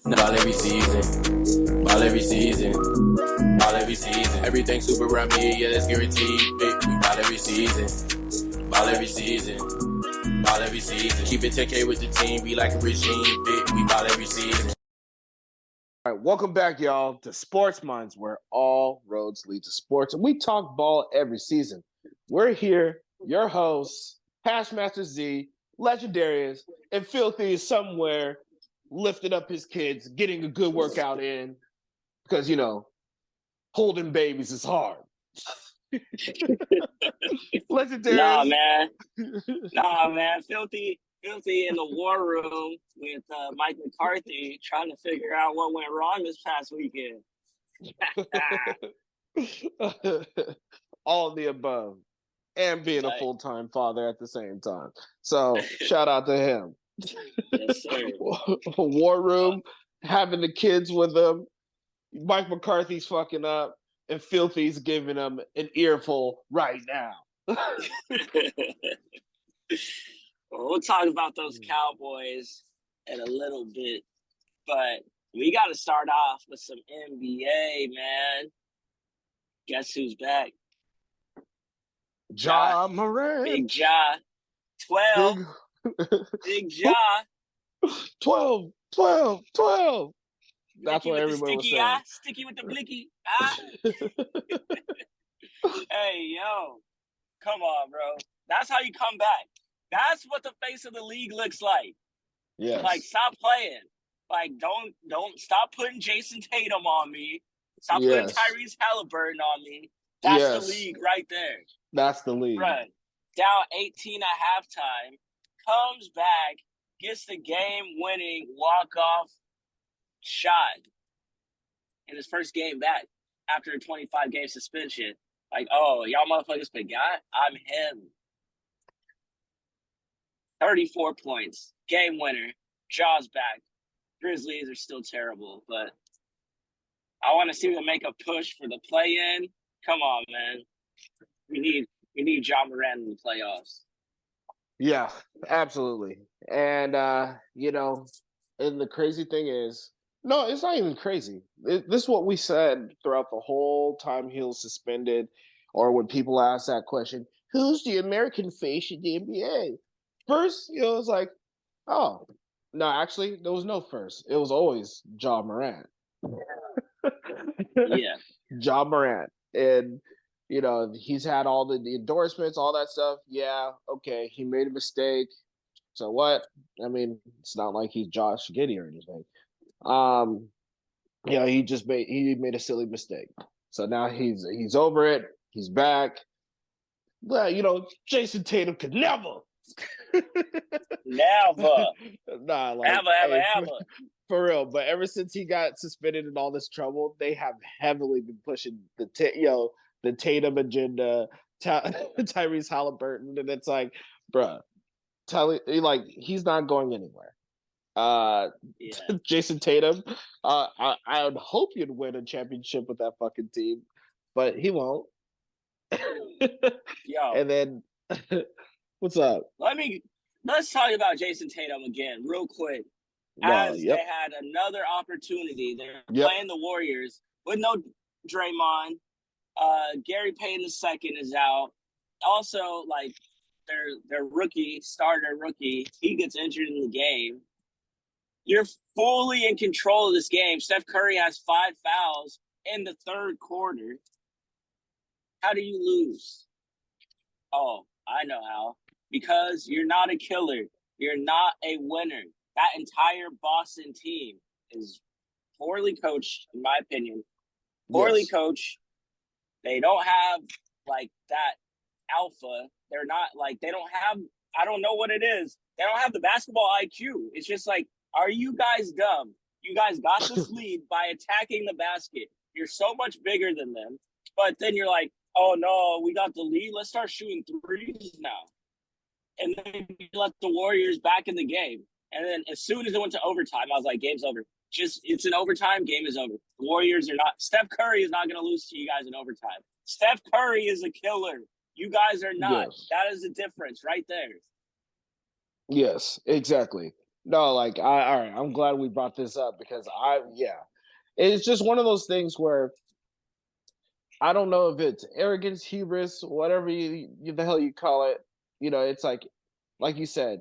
Ball every season. Ball every season. Ball every season. Everything super around me, yeah, that's guaranteed. Big, we ball every season. Ball every season. Ball every season. Keep it 10K with the team, be like a regime. Big, we ball every season. All right, welcome back, y'all, to Sports Minds, where all roads lead to sports. And we talk ball every season. We're here, your hosts, Hashmaster Z, Legendarius, and Filthy is somewhere lifting up his kids, getting a good workout in, because, you know, holding babies is hard. Legendarius. Nah, man. Filthy in the war room with Mike McCarthy trying to figure out what went wrong this past weekend. All of the above. And being a full-time father at the same time. So, shout out to him. Yes, sir. War room, having the kids with him. Mike McCarthy's fucking up, and Filthy's giving him an earful right now. We'll talk about those Cowboys in a little bit, but we got to start off with some NBA, man. Guess who's back? Ja Morant. Big Ja. 12. Big Ja. 12. That's what everybody was saying. Sticky with the blicky. Hey, yo. Come on, bro. That's how you come back. That's what the face of the league looks like. Yes. Like, stop playing. Like, don't stop putting Jason Tatum on me. Stop putting Tyrese Hailburton on me. That's the league right there. That's the league. Right. Down 18 at halftime, comes back, gets the game-winning walk-off shot in his first game back after a 25-game suspension. Like, oh, y'all motherfuckers forgot? I'm him. 34 points. Game winner. Jaws back. Grizzlies are still terrible, but I want to see them make a push for the play-in. Come on, man. We need Ja Morant in the playoffs. Yeah, absolutely. And, you know, and the crazy thing is, no, it's not even crazy. This is what we said throughout the whole time he was suspended, or when people ask that question, who's the American face of the NBA? First, it was like, oh, no, actually, there was no first. It was always Ja Morant. Yeah. Ja Morant. And, you know, he's had all the endorsements, all that stuff. Yeah, okay, he made a mistake. So what? I mean, it's not like he's Josh Giddey or anything. You know, he made a silly mistake. So now he's over it. He's back. Well, you know, Jason Tatum could never. Never. Nah, like ever. For real. But ever since he got suspended in all this trouble, they have heavily been pushing the Tatum agenda, Tyrese Hailburton, and it's like, bruh, like he's not going anywhere. Jason Tatum, I would hope you'd win a championship with that fucking team, but he won't. Yo. And then what's up? Let's talk about Jason Tatum again real quick. They had another opportunity. They're playing the Warriors with no Draymond. Gary Payton II is out. Also, like their starter rookie, he gets injured in the game. You're fully in control of this game. Steph Curry has 5 fouls in the third quarter. How do you lose? Oh, I know how. Because you're not a killer. You're not a winner. That entire Boston team is poorly coached, in my opinion. Poorly coached. They don't have, like, that alpha. They're not, like, they don't have, I don't know what it is. They don't have the basketball IQ. It's just like, are you guys dumb? You guys got this lead by attacking the basket. You're so much bigger than them. But then you're like, oh, no, we got the lead. Let's start shooting threes now. And then you let the Warriors back in the game. And then as soon as it went to overtime, I was like, game's over. It's an overtime, game is over. The Warriors are not – Steph Curry is not going to lose to you guys in overtime. Steph Curry is a killer. You guys are not. Yes. That is the difference right there. Yes, exactly. No, like all right. I'm glad we brought this up because it's just one of those things where I don't know if it's arrogance, hubris, whatever the hell you call it. It's like you said,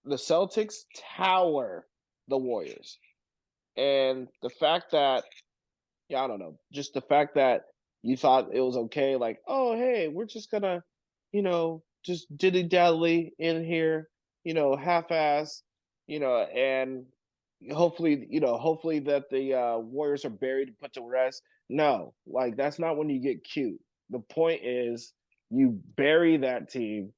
the Celtics tower the Warriors, and the fact that I don't know, just the fact that you thought it was okay, like, oh hey, we're just gonna, just dilly dally in here, half-ass, and hopefully that the Warriors are buried and put to rest. No, like that's not when you get cute. The point is you bury that team,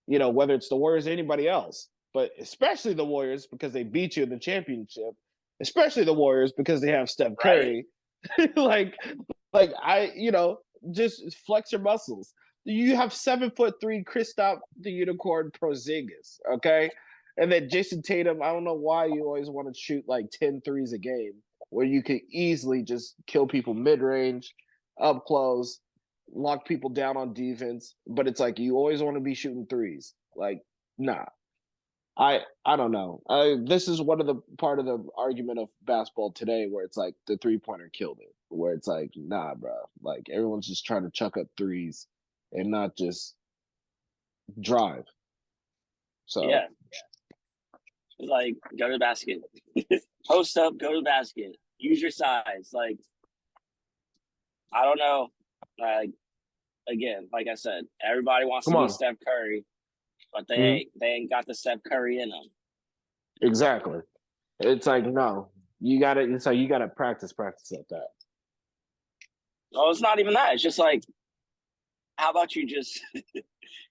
whether it's the Warriors or anybody else, but especially the Warriors because they beat you in the championship, especially the Warriors because they have Steph Curry. Right. Just flex your muscles. You have 7'3" Kristaps the Unicorn Porzingis, okay? And then Jason Tatum, I don't know why you always want to shoot like 10 threes a game where you could easily just kill people mid-range, up close, lock people down on defense, but it's like you always want to be shooting threes. Like, nah. I don't know. This is one of the part of the argument of basketball today where it's like the 3-pointer killed it. Where it's like, nah, bro. Like everyone's just trying to chuck up threes and not just drive. So yeah. Like, go to the basket. Post up, go to the basket. Use your size. Like, I don't know. Like, again, like I said, everybody wants to be Steph Curry, but they ain't got the Steph Curry in them. Exactly. It's like, no, you gotta practice at that. No, it's not even that. It's just like, how about you just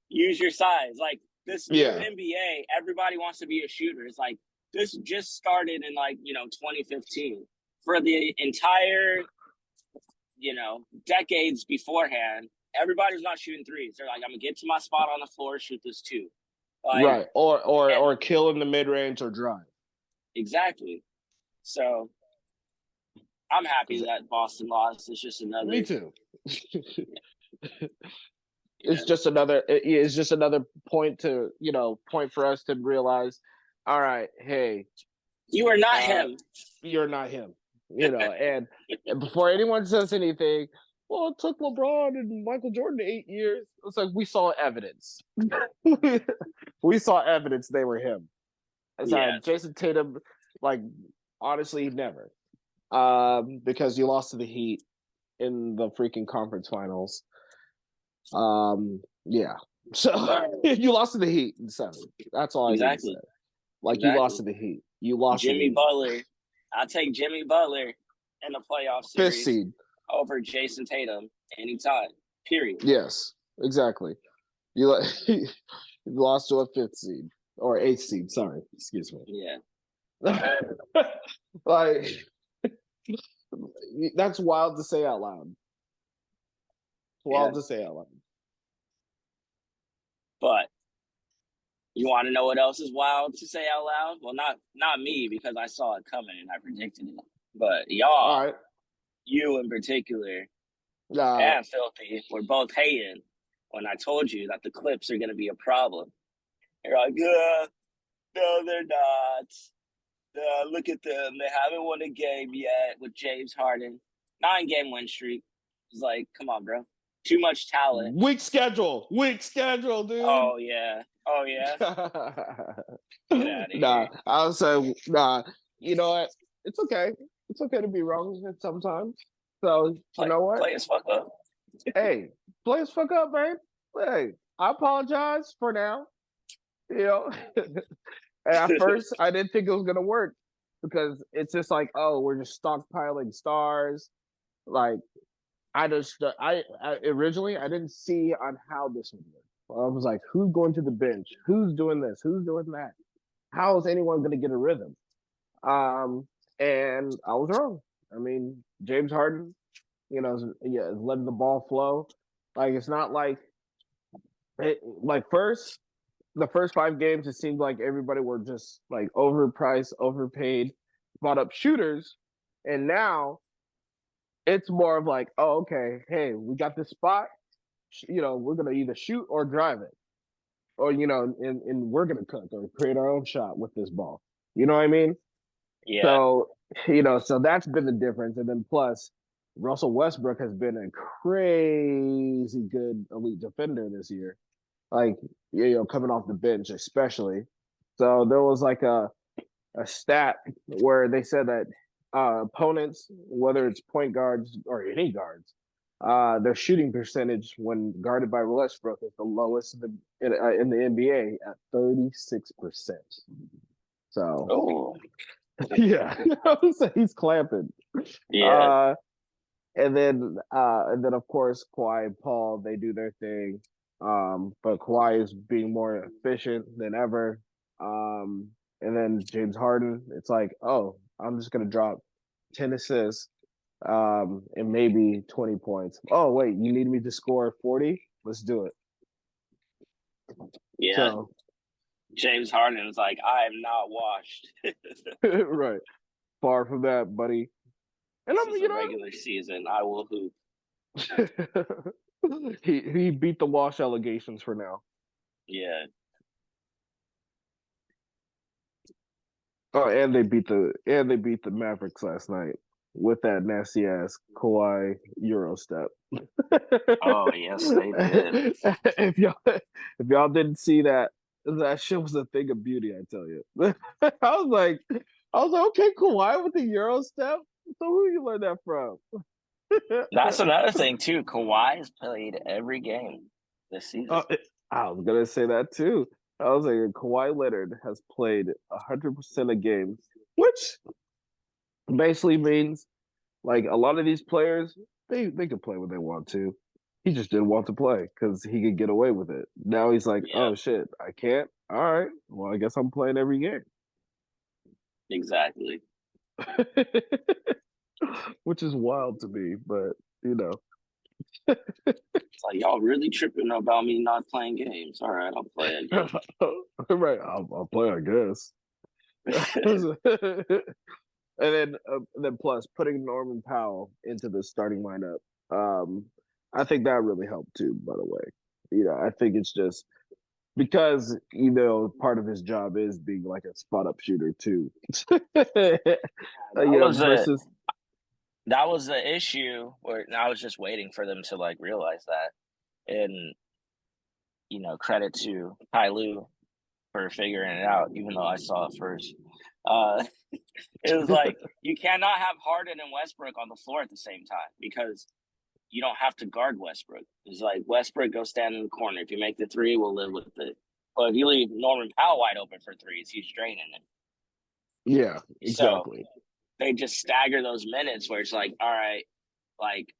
use your size? Like, this new NBA, everybody wants to be a shooter. It's like, this just started in 2015. For the entire, decades beforehand, everybody's not shooting threes. They're like, I'm gonna get to my spot on the floor, shoot this two. Like, right. Or kill in the mid range or drive. Exactly. So I'm happy that Boston lost. It's just another. Me too. It's just another point point for us to realize, all right, hey, you are not him. You're not him. And before anyone says anything, well, it took LeBron and Michael Jordan 8 years. It's like we saw evidence. We saw evidence they were him. Jason Tatum, like, honestly, never. Because you lost to the Heat in the freaking conference finals. Yeah. So you lost to the Heat in 7. That's all I need to say. Like, you lost to the Heat. You lost Jimmy Butler. I'll take Jimmy Butler in the playoff series 5th seed over Jason Tatum anytime. Period. Yes, exactly. You lost to a 5th seed or 8th seed. Sorry, excuse me. Yeah. Like, that's wild to say out loud. To say out loud. But you want to know what else is wild to say out loud? Well, not me, because I saw it coming and I predicted it. But y'all, you in particular, and Filthy, were both hating when I told you that the Clips are going to be a problem. You're like, no, they're not. Look at them. They haven't won a game yet with James Harden. 9-game win streak. It's like, come on, bro. Too much talent. Weak schedule, dude. Oh, yeah. Get out of here. I would say, you know what? It's okay. It's okay to be wrong sometimes. So, you know what? Play as fuck up. Hey, play as fuck up, man. Hey, I apologize for now. And at first, I didn't think it was going to work because it's just like, oh, we're just stockpiling stars. Like, I originally, I didn't see on how this would work. I was like, who's going to the bench? Who's doing this? Who's doing that? How is anyone going to get a rhythm? And I was wrong. I mean, James Harden, is letting the ball flow. Like, it's not like the first 5 games, it seemed like everybody were just like overpriced, overpaid, bought up shooters. And now it's more of like, oh, okay, hey, we got this spot. We're going to either shoot or drive it. Or, and we're going to cook or create our own shot with this ball. You know what I mean? Yeah. So, so that's been the difference. And then plus, Russell Westbrook has been a crazy good elite defender this year. Like, coming off the bench, especially. So there was like a stat where they said that opponents, whether it's point guards or any guards, their shooting percentage when guarded by Westbrook is the lowest in the NBA at 36%. So, oh, yeah, he's clamping. yeah, And then of course Kawhi and Paul, they do their thing. But Kawhi is being more efficient than ever. And then James Harden, it's like, oh, I'm just gonna drop 10 assists, and maybe 20 points. Oh, wait, you need me to score 40? Let's do it. yeah. So James Harden was like, I am not washed. right. Far from that, buddy. And this is a regular season. I will hoop. he beat the wash allegations for now. Yeah. Oh, and they beat the Mavericks last night with that nasty ass Kawhi Euro step. Oh yes, they did. If y'all didn't see that shit was a thing of beauty, I tell you. I was like, okay, Kawhi with the Euro step. So who you learn that from? That's another thing too. Kawhi has played every game this season. I was gonna say that too. I was like, Kawhi Leonard has played 100% of games, which basically means like a lot of these players, they can play when they want to. He just didn't want to play because he could get away with it. Now he's like, oh shit, I can't. All right, well I guess I'm playing every game. Exactly. Which is wild to me, but It's like y'all really tripping about me not playing games. All right, I'll play a game. Right, I'll play, I guess. And then plus putting Norman Powell into the starting lineup, I think that really helped too. By the way, I think it's just because part of his job is being like a spot up shooter too. Versus that was the issue where I was just waiting for them to like realize that, and credit to Ty Lue for figuring it out, even though I saw it first. It was like you cannot have Harden and Westbrook on the floor at the same time because you don't have to guard Westbrook. It's like Westbrook go stand in the corner. If you make the three, we'll live with it. But if you leave Norman Powell wide open for threes, he's draining it. Yeah, exactly. So they just stagger those minutes where it's like, all right, like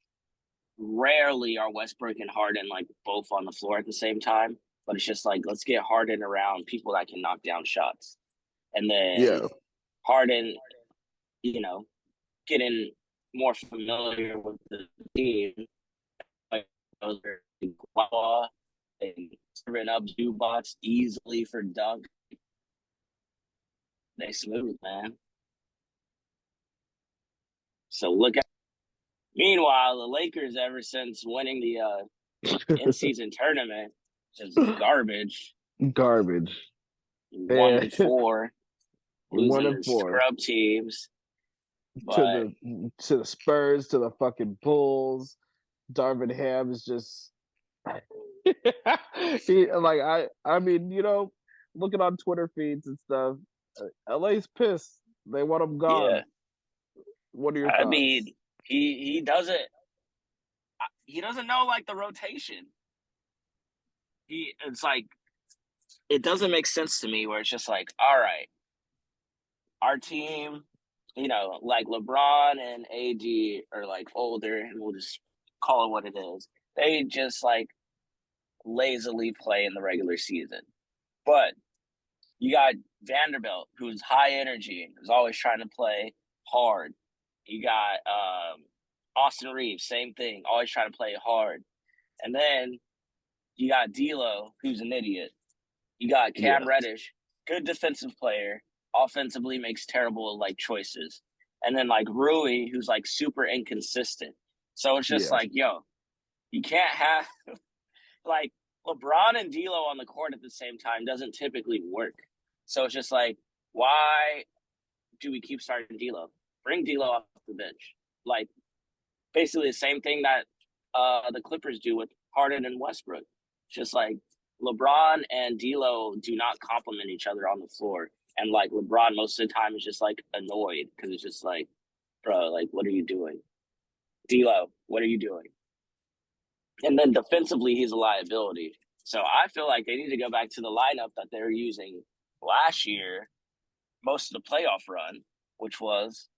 rarely are Westbrook and Harden like both on the floor at the same time. But it's just like, let's get Harden around people that can knock down shots. And then Harden, getting more familiar with the team. Like those are Guava and serving up Zubats easily for dunk. They smooth, man. So look at. Meanwhile, the Lakers, ever since winning the in-season tournament, just garbage. Garbage. 1-4, losing to scrub teams. To the Spurs, to the fucking Bulls. Darvin Ham is just I mean, looking on Twitter feeds and stuff, LA's pissed. They want him gone. Yeah. What are your thoughts? I mean, he doesn't know like the rotation. It's like it doesn't make sense to me where it's just like, all right, our team, like LeBron and AD are like older, and we'll just call it what it is. They just like lazily play in the regular season. But you got Vanderbilt, who's high energy, who's always trying to play hard. You got Austin Reeves, same thing, always trying to play hard. And then you got D'Lo, who's an idiot. You got Cam Reddish, good defensive player, offensively makes terrible like choices. And then like Rui, who's like super inconsistent. So it's just like, yo, you can't have like LeBron and D'Lo on the court at the same time doesn't typically work. So it's just like why do we keep starting D'Lo? Bring D'Lo off the bench. Like, basically the same thing that the Clippers do with Harden and Westbrook. Just like LeBron and D'Lo do not complement each other on the floor. And like LeBron most of the time is just like annoyed because it's just like, bro, like, what are you doing? D'Lo, what are you doing? And then defensively, he's a liability. So I feel like they need to go back to the lineup that they were using last year, most of the playoff run, which was,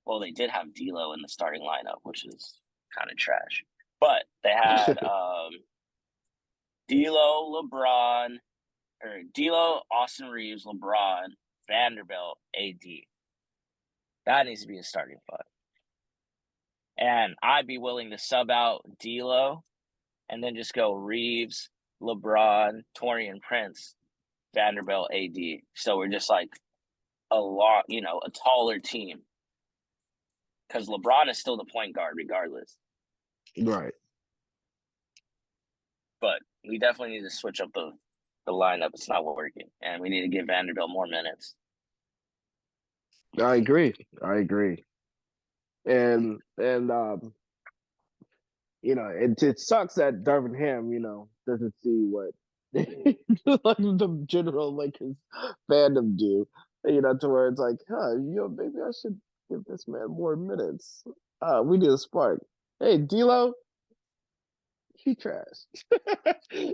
well, they did have D'Lo in the starting lineup, which is kind of trash. But they had D'Lo, LeBron, or D'Lo, Austin Reeves, LeBron, Vanderbilt, AD. That needs to be a starting five. And I'd be willing to sub out D'Lo and then just go Reeves, LeBron, Taurean Prince, Vanderbilt, AD. So we're just like a taller team. Because LeBron is still the point guard regardless. Right. But we definitely need to switch up the lineup. It's not working. And we need to give Vanderbilt more minutes. I agree. And it sucks that Darvin Ham, doesn't see what like the general Lakers fandom do. To where it's like, maybe I should give this man more minutes. We need a spark. Hey, D'Lo, he trash. I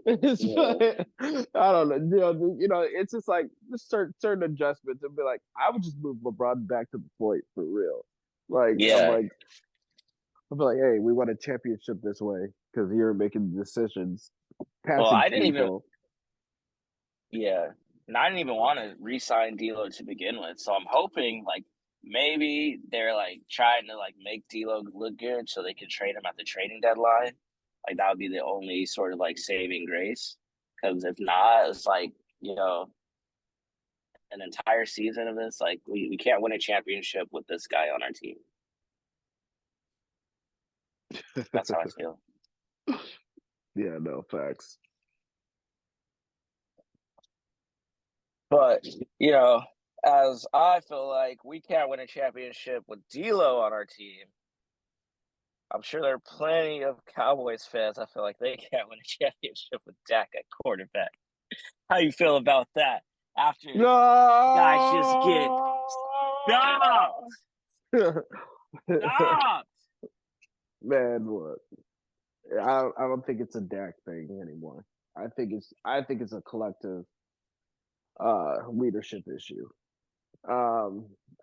don't know. It's just like just certain adjustments and be like, I would just move LeBron back to the point for real. Like, yeah. I'm like, hey, we won a championship this way because you're making decisions. Well, I didn't even. Yeah, and I didn't even want to re-sign D'Lo to begin with. So I'm hoping like maybe they're like trying to like make D'Lo look good so they can trade him at the trading deadline. Like that would be the only sort of like saving grace. Because if not, it's like an entire season of this. Like we can't win a championship with this guy on our team. That's how I feel. Yeah, no, facts. But, as I feel like we can't win a championship with D'Lo on our team, I'm sure there are plenty of Cowboys fans I feel like they can't win a championship with Dak at quarterback. How you feel about that? After guys just get stopped. Man, look, I don't think it's a Dak thing anymore. I think it's a collective leadership issue.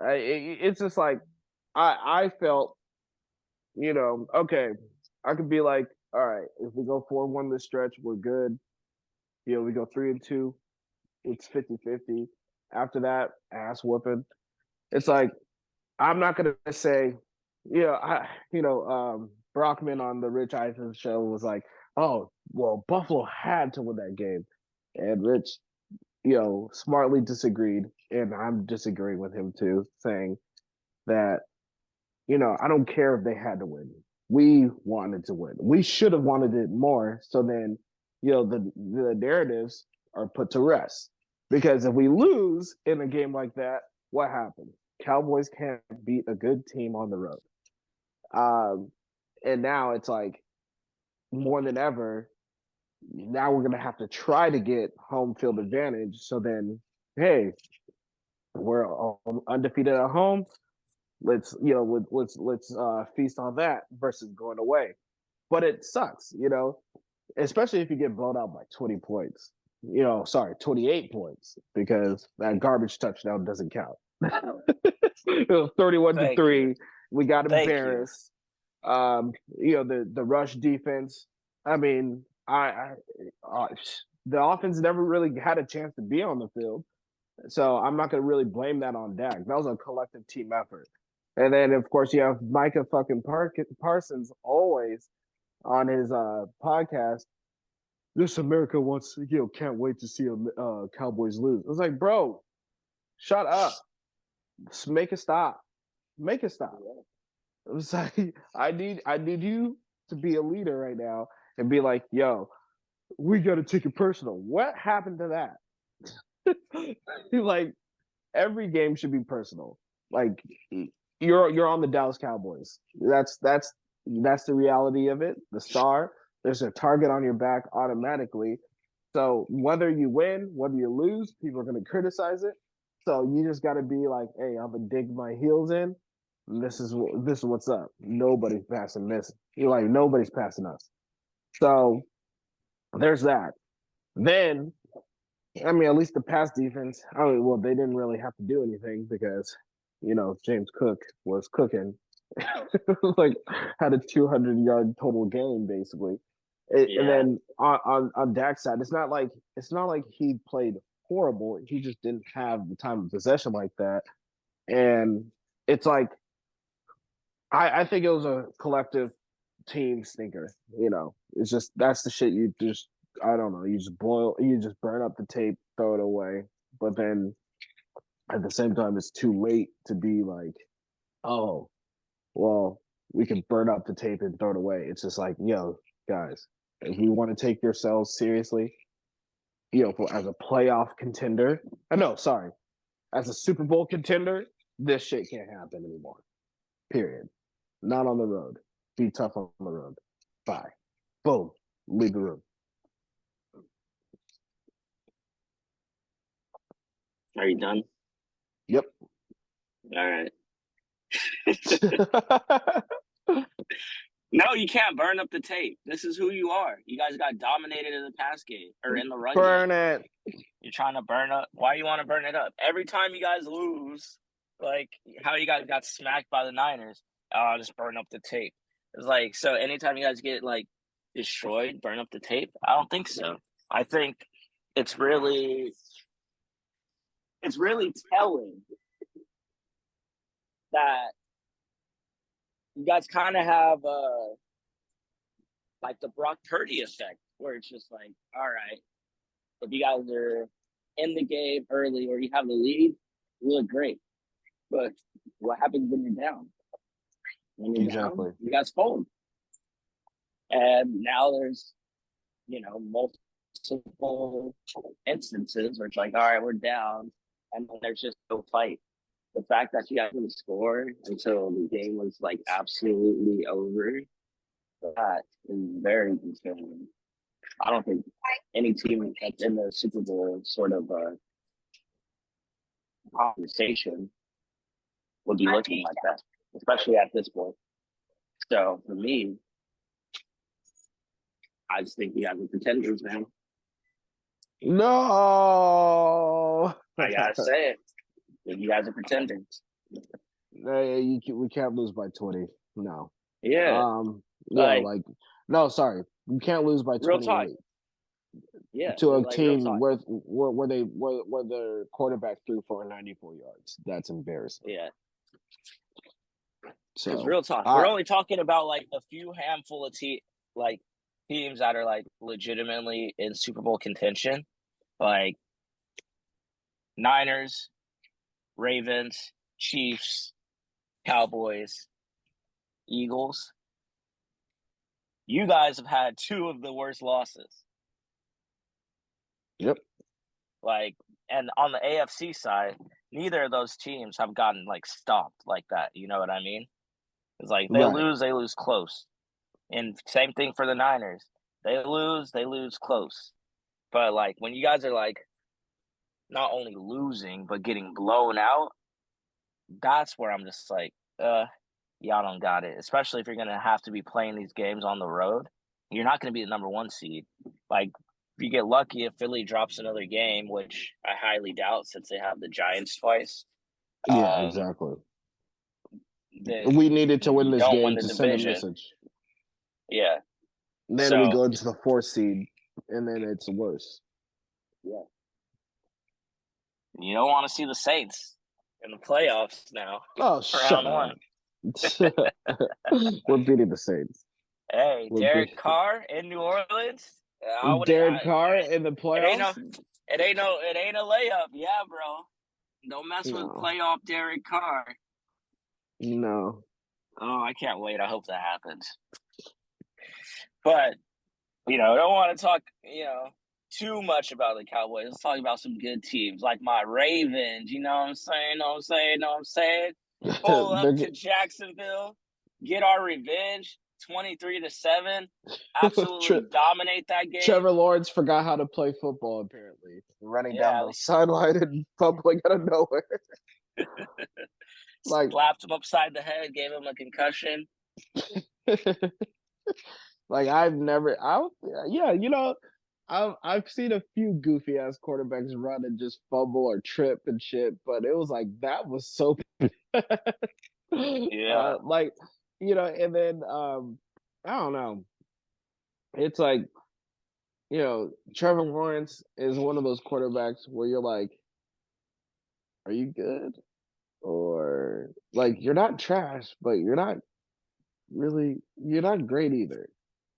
It's just like I felt, okay, I could be like, all right, if we go 4-1 this stretch, we're good. We go 3-2, it's 50-50. After that, ass whooping. It's like I'm not gonna say, Brockman on the Rich Eisen show was like, oh, well, Buffalo had to win that game, and Rich, smartly disagreed, and I'm disagreeing with him too, saying that, I don't care if they had to win. We wanted to win. We should have wanted it more. So then, the narratives are put to rest. Because if we lose in a game like that, what happens? Cowboys can't beat a good team on the road. And now it's like more than ever, now we're going to have to try to get home field advantage. So then, hey, we're undefeated at home. Let's feast on that versus going away. But it sucks, especially if you get blown out by 20 points. 28 points, because that garbage touchdown doesn't count. It was 31-3. We got embarrassed. The rush defense. I mean, the offense never really had a chance to be on the field. So I'm not going to really blame that on Dak. That was a collective team effort. And then, of course, you have Micah fucking Parsons always on his podcast. This America wants, can't wait to see Cowboys lose. I was like, bro, shut up. Just make it stop. Make it stop. It was like, I need you to be a leader right now and be like, yo, we got to take it personal. What happened to that? Like, every game should be personal. Like you're on the Dallas Cowboys. That's the reality of it. The star, there's a target on your back automatically. So whether you win, whether you lose, people are going to criticize it. So you just got to be like, hey, I'm gonna dig my heels in. This is what's up. Nobody's passing this. You're like, nobody's passing us. So there's that. Then, I mean, at least the pass defense. Well, they didn't really have to do anything because, James Cook was cooking, like had a 200-yard total game basically. And then on Dak's side, it's not like he played horrible. He just didn't have the time of possession like that. And it's like I think it was a collective team stinker. It's just that's the shit you just I don't know. You just burn up the tape, throw it away. But then at the same time, it's too late to be like, oh, well, we can burn up the tape and throw it away. It's just like, yo, guys, if we want to take yourselves seriously, as a playoff contender, as a Super Bowl contender, this shit can't happen anymore. Period. Not on the road. Be tough on the road. Bye. Boom. Leave the room. Are you done? Yep. All right. No, you can't burn up the tape. This is who you are. You guys got dominated in the pass game or in the run game. Burn it. You're trying to burn up. Why do you want to burn it up? Every time you guys lose, like how you guys got smacked by the Niners, just burn up the tape. It's like, so anytime you guys get like destroyed, burn up the tape? I don't think so. I think it's really telling that you guys kind of have like the Brock Purdy effect, where it's just like, all right, if you guys are in the game early or you have the lead, you look great. But what happens when you're down? When you're down, you guys fold. And now there's, multiple instances where it's like, all right, we're down, and then there's just no fight. The fact that you guys didn't score until the game was like absolutely over, that is very concerning. I don't think any team that's in the Super Bowl sort of conversation would be looking like that, especially at this point. So for me, I just think you guys are pretenders, man. No, I gotta say it. You guys are pretenders. We can't lose by 20. No. Yeah. No, sorry. You can't lose by 28. Yeah. To a team where their quarterback threw for 94 yards. That's embarrassing. Yeah. So real talk. We're only talking about like a few handful of teams that are like legitimately in Super Bowl contention, like Niners, Ravens, Chiefs, Cowboys, Eagles. You guys have had two of the worst losses. Yep. And on the AFC side, neither of those teams have gotten like stomped like that. You know what I mean? It's like they lose close. And same thing for the Niners. They lose close. But like when you guys are like not only losing but getting blown out, that's where I'm just like, y'all don't got it. Especially if you're gonna have to be playing these games on the road. You're not gonna be the number one seed. Like if you get lucky if Philly drops another game, which I highly doubt since they have the Giants twice. Yeah, exactly. We needed to win this game to send a message. Yeah. Then we go into the 4th seed, and then it's worse. Yeah. You don't want to see the Saints in the playoffs now. Oh, shut up. We're beating the Saints. Hey, Derek Carr in New Orleans. Derek Carr in the playoffs? It ain't a layup. Yeah, bro. Don't mess with playoff Derek Carr. No. Oh, I can't wait. I hope that happens. But, I don't want to talk, too much about the Cowboys. Let's talk about some good teams, like my Ravens. You know what I'm saying? Know what I'm saying? Pull up to Jacksonville, get our revenge, 23-7. Absolutely dominate that game. Trevor Lawrence forgot how to play football, apparently. Running down the sideline and fumbling out of nowhere. Slapped him upside the head, gave him a concussion. I've seen a few goofy ass quarterbacks run and just fumble or trip and shit, but it was like that was so yeah. And then I don't know. It's like, Trevor Lawrence is one of those quarterbacks where you're like, are you good? Or like you're not trash, but you're not great either.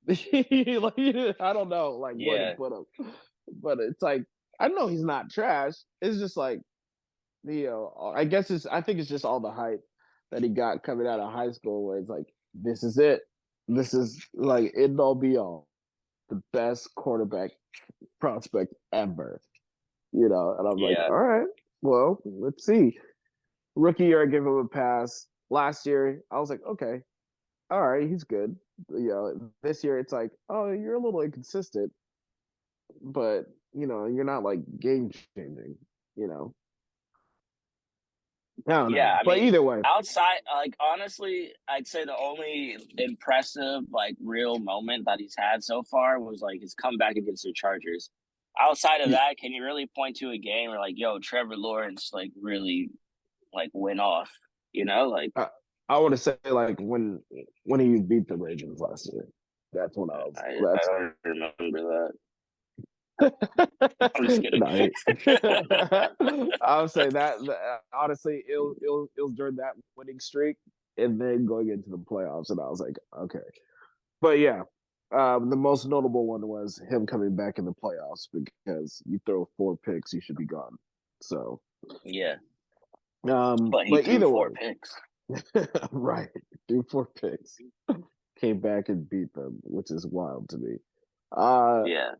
I don't know where to put him. But it's like, I know he's not trash. It's just like, I think it's just all the hype that he got coming out of high school where it's like, this is it. This is like end all be all. The best quarterback prospect ever. And I'm like, all right, well, let's see. Rookie year, I give him a pass. Last year, I was like, okay, all right, he's good. This year it's like, oh, you're a little inconsistent, but you're not like game changing. I don't know. But either way, outside, like honestly, I'd say the only impressive like real moment that he's had so far was like his comeback against the Chargers. Outside of that, can you really point to a game where like, yo, Trevor Lawrence like really like went off? Like I want to say like when he beat the Ravens last year. That's when I don't remember that. I'm just kidding. I would say that honestly, it was during that winning streak and then going into the playoffs, and I was like, okay. But yeah, the most notable one was him coming back in the playoffs because you throw 4 picks, you should be gone. So yeah. But he threw 4 picks. Right, threw 4 picks. Came back and beat them, which is wild to me. Yeah.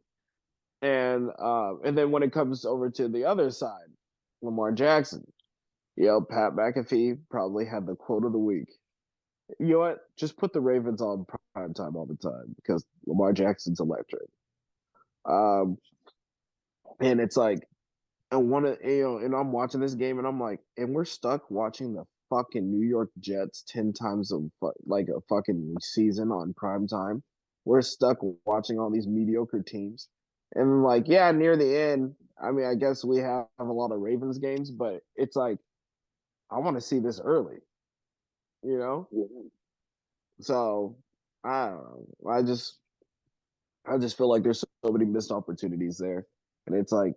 And then when it comes over to the other side, Lamar Jackson, Pat McAfee probably had the quote of the week. You know what? Just put the Ravens on prime time all the time because Lamar Jackson's electric. And it's like, and I'm watching this game and I'm like, and we're stuck watching the fucking New York Jets 10 times a fucking season on prime time. We're stuck watching all these mediocre teams. And like, yeah, near the end, I guess we have a lot of Ravens games, but it's like, I want to see this early, So I don't know. I just feel like there's so many missed opportunities there, and it's like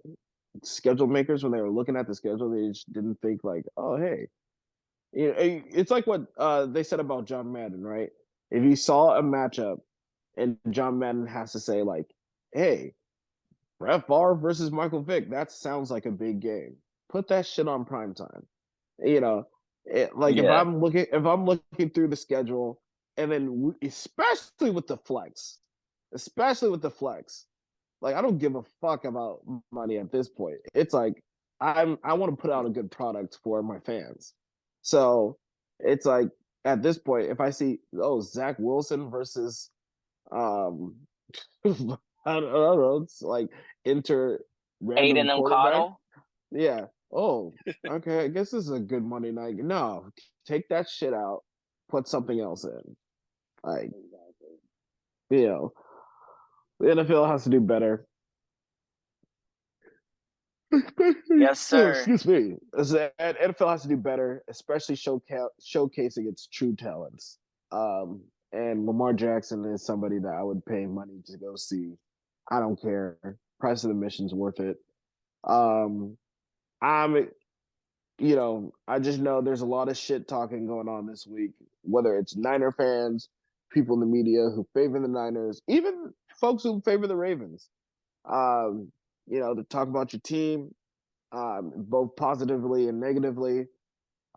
schedule makers when they were looking at the schedule, they just didn't think like, oh hey, it's like what they said about John Madden, right? If you saw a matchup and John Madden has to say like, hey, Brett Favre versus Michael Vick, that sounds like a big game. Put that shit on prime time. If I'm looking through the schedule, and then especially with the flex, like I don't give a fuck about money at this point. It's like I want to put out a good product for my fans. So it's like at this point, if I see Zach Wilson versus I don't know. It's like enter random Aiden O'Connell. Yeah. Oh, okay. I guess this is a good Monday night. No, take that shit out. Put something else in. Like, the NFL has to do better. Yes, sir. Excuse me. The NFL has to do better, especially showcasing its true talents. And Lamar Jackson is somebody that I would pay money to go see. I don't care. Price of admission's worth it. I just know there's a lot of shit talking going on this week, whether it's Niner fans, people in the media who favor the Niners, even folks who favor the Ravens. To talk about your team, both positively and negatively.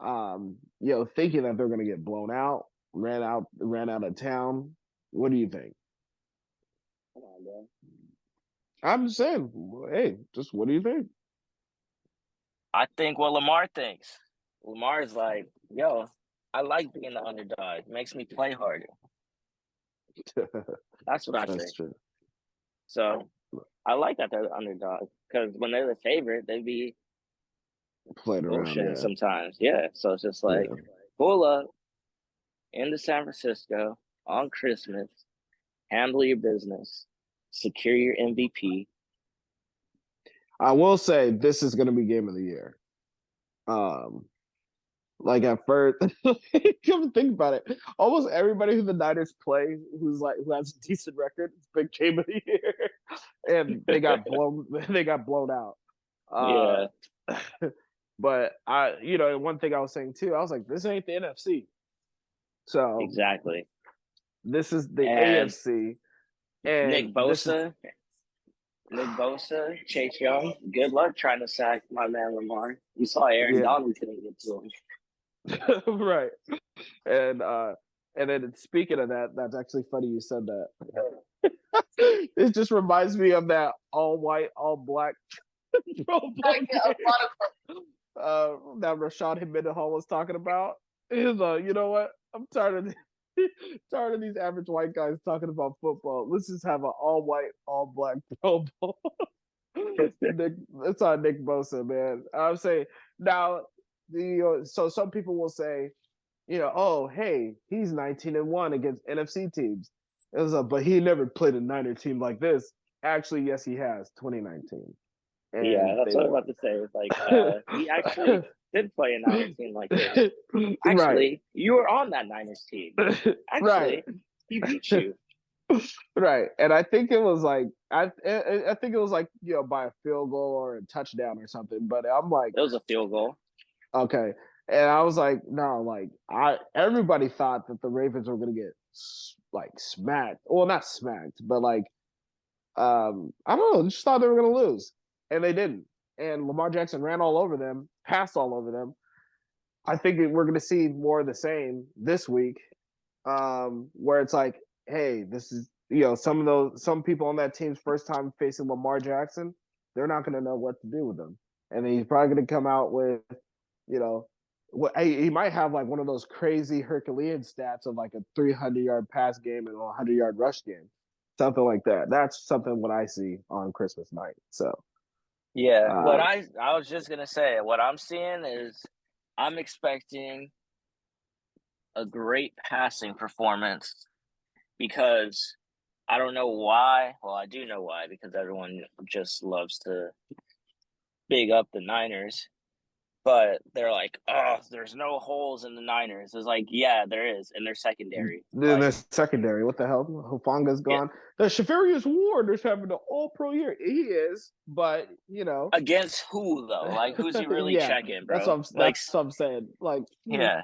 Thinking that they're going to get blown out, ran out of town. What do you think? Come on, bro. I'm just saying, hey, just what do you think? I think what Lamar thinks. Lamar's like, yo, I like being the underdog. It makes me play harder. That's what I think. That's true. So I like that they're the underdog because when they're the favorite, they be playing around sometimes. Yeah. So it's just like pull up into San Francisco on Christmas, handle your business, secure your MVP. I will say this is going to be game of the year. Like at first, come to think about it, almost everybody who the Niners play who has a decent record, it's big game of the year, and they got blown. They got blown out. Yeah. But one thing I was saying too, I was like, this ain't the NFC. So exactly, this is the AFC. And Nick Bosa, Chase Young. Good luck trying to sack my man Lamar. You saw Aaron Donald couldn't get to him. Right. And then speaking of that, that's actually funny you said that. It just reminds me of that all white, all black that Rashad Mendenhall was talking about. Is you know what? I'm tired of these average white guys talking about football. Let's just have an all white, all black Pro Bowl. It's on Nick Bosa, man. I'm saying now. So some people will say, oh, hey, he's 19-1 against NFC teams. But he never played a Niner team like this. Actually, yes, he has. 2019. And yeah, that's what I was about to say. It's like he actually did play a Niners team like this. Actually, right. You were on that Niners team. Actually, right. He beat you. Right, and I think it was like I think it was like by a field goal or a touchdown or something. But I'm like, it was a field goal. Okay. And I was like, no, like everybody thought that the Ravens were going to get like smacked. Well, not smacked, but like, I don't know, just thought they were going to lose. And they didn't. And Lamar Jackson ran all over them, passed all over them. I think we're going to see more of the same this week, where it's like, hey, this is, some people on that team's first time facing Lamar Jackson, they're not going to know what to do with them. And then he's probably going to come out with, he might have like one of those crazy Herculean stats of like a 300-yard pass game and a 100-yard rush game, something like that. That's something what I see on Christmas night. So, yeah, what I was just gonna say, what I'm seeing is I'm expecting a great passing performance because I don't know why. Well, I do know why because everyone just loves to big up the Niners. But they're like, oh, there's no holes in the Niners. It's like, yeah, there is in their secondary. Their secondary. What the hell? Hufanga's gone. Yeah. The Shavarius Ward is having an all-pro year. He is, but against who though? Like, who's he really checking, bro? That's what I'm saying. Like, yeah,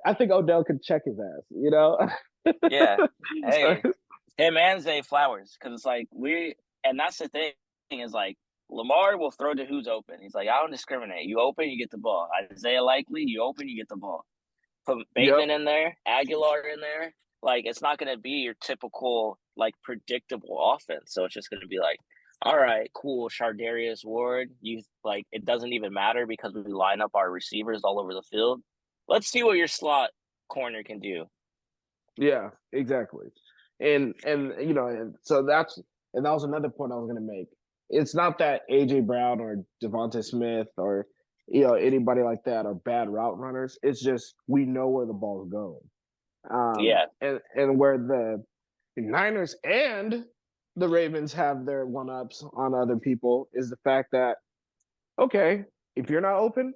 I think Odell could check his ass. Yeah. Hey, him and Zay Flowers, because it's like and that's the thing is like. Lamar will throw to who's open. He's like, I don't discriminate. You open, you get the ball. Isaiah Likely, you open, you get the ball. Put Bateman in there, Aguilar in there. Like, it's not going to be your typical, like, predictable offense. So it's just going to be like, all right, cool, Shardarius Ward. It doesn't even matter because we line up our receivers all over the field. Let's see what your slot corner can do. Yeah, exactly. And so that was another point I was going to make. It's not that AJ Brown or Devonta Smith or anybody like that are bad route runners. It's just we know where the ball's going. And where the Niners and the Ravens have their one-ups on other people is the fact that, okay, if you're not open,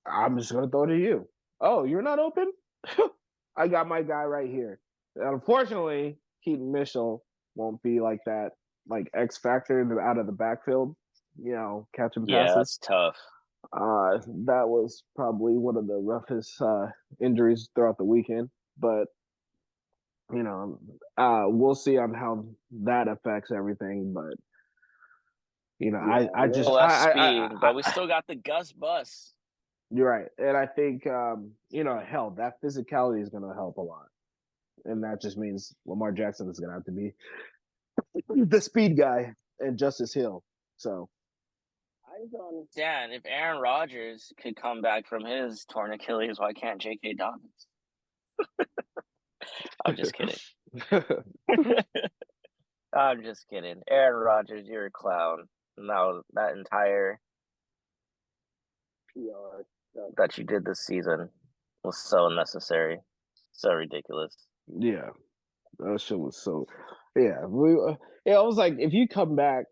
I'm just going to throw it to you. Oh, you're not open? I got my guy right here. And unfortunately, Keaton Mitchell won't be like that. Like X factor out of the backfield, catching passes. Yeah, that's tough. That was probably one of the roughest injuries throughout the weekend. But we'll see on how that affects everything. But I just less speed, but we still got the Gus Bus. You're right, and I think hell, that physicality is going to help a lot, and that just means Lamar Jackson is going to have to be the speed guy. and Justice Hill. So I just don't understand. If Aaron Rodgers could come back from his torn Achilles, why can't J.K. Dobbins? I'm just kidding. I'm just kidding. Aaron Rodgers, you're a clown. No, that entire PR that you did this season was so unnecessary, so ridiculous. Yeah, that shit was so. Yeah, I was like, if you come back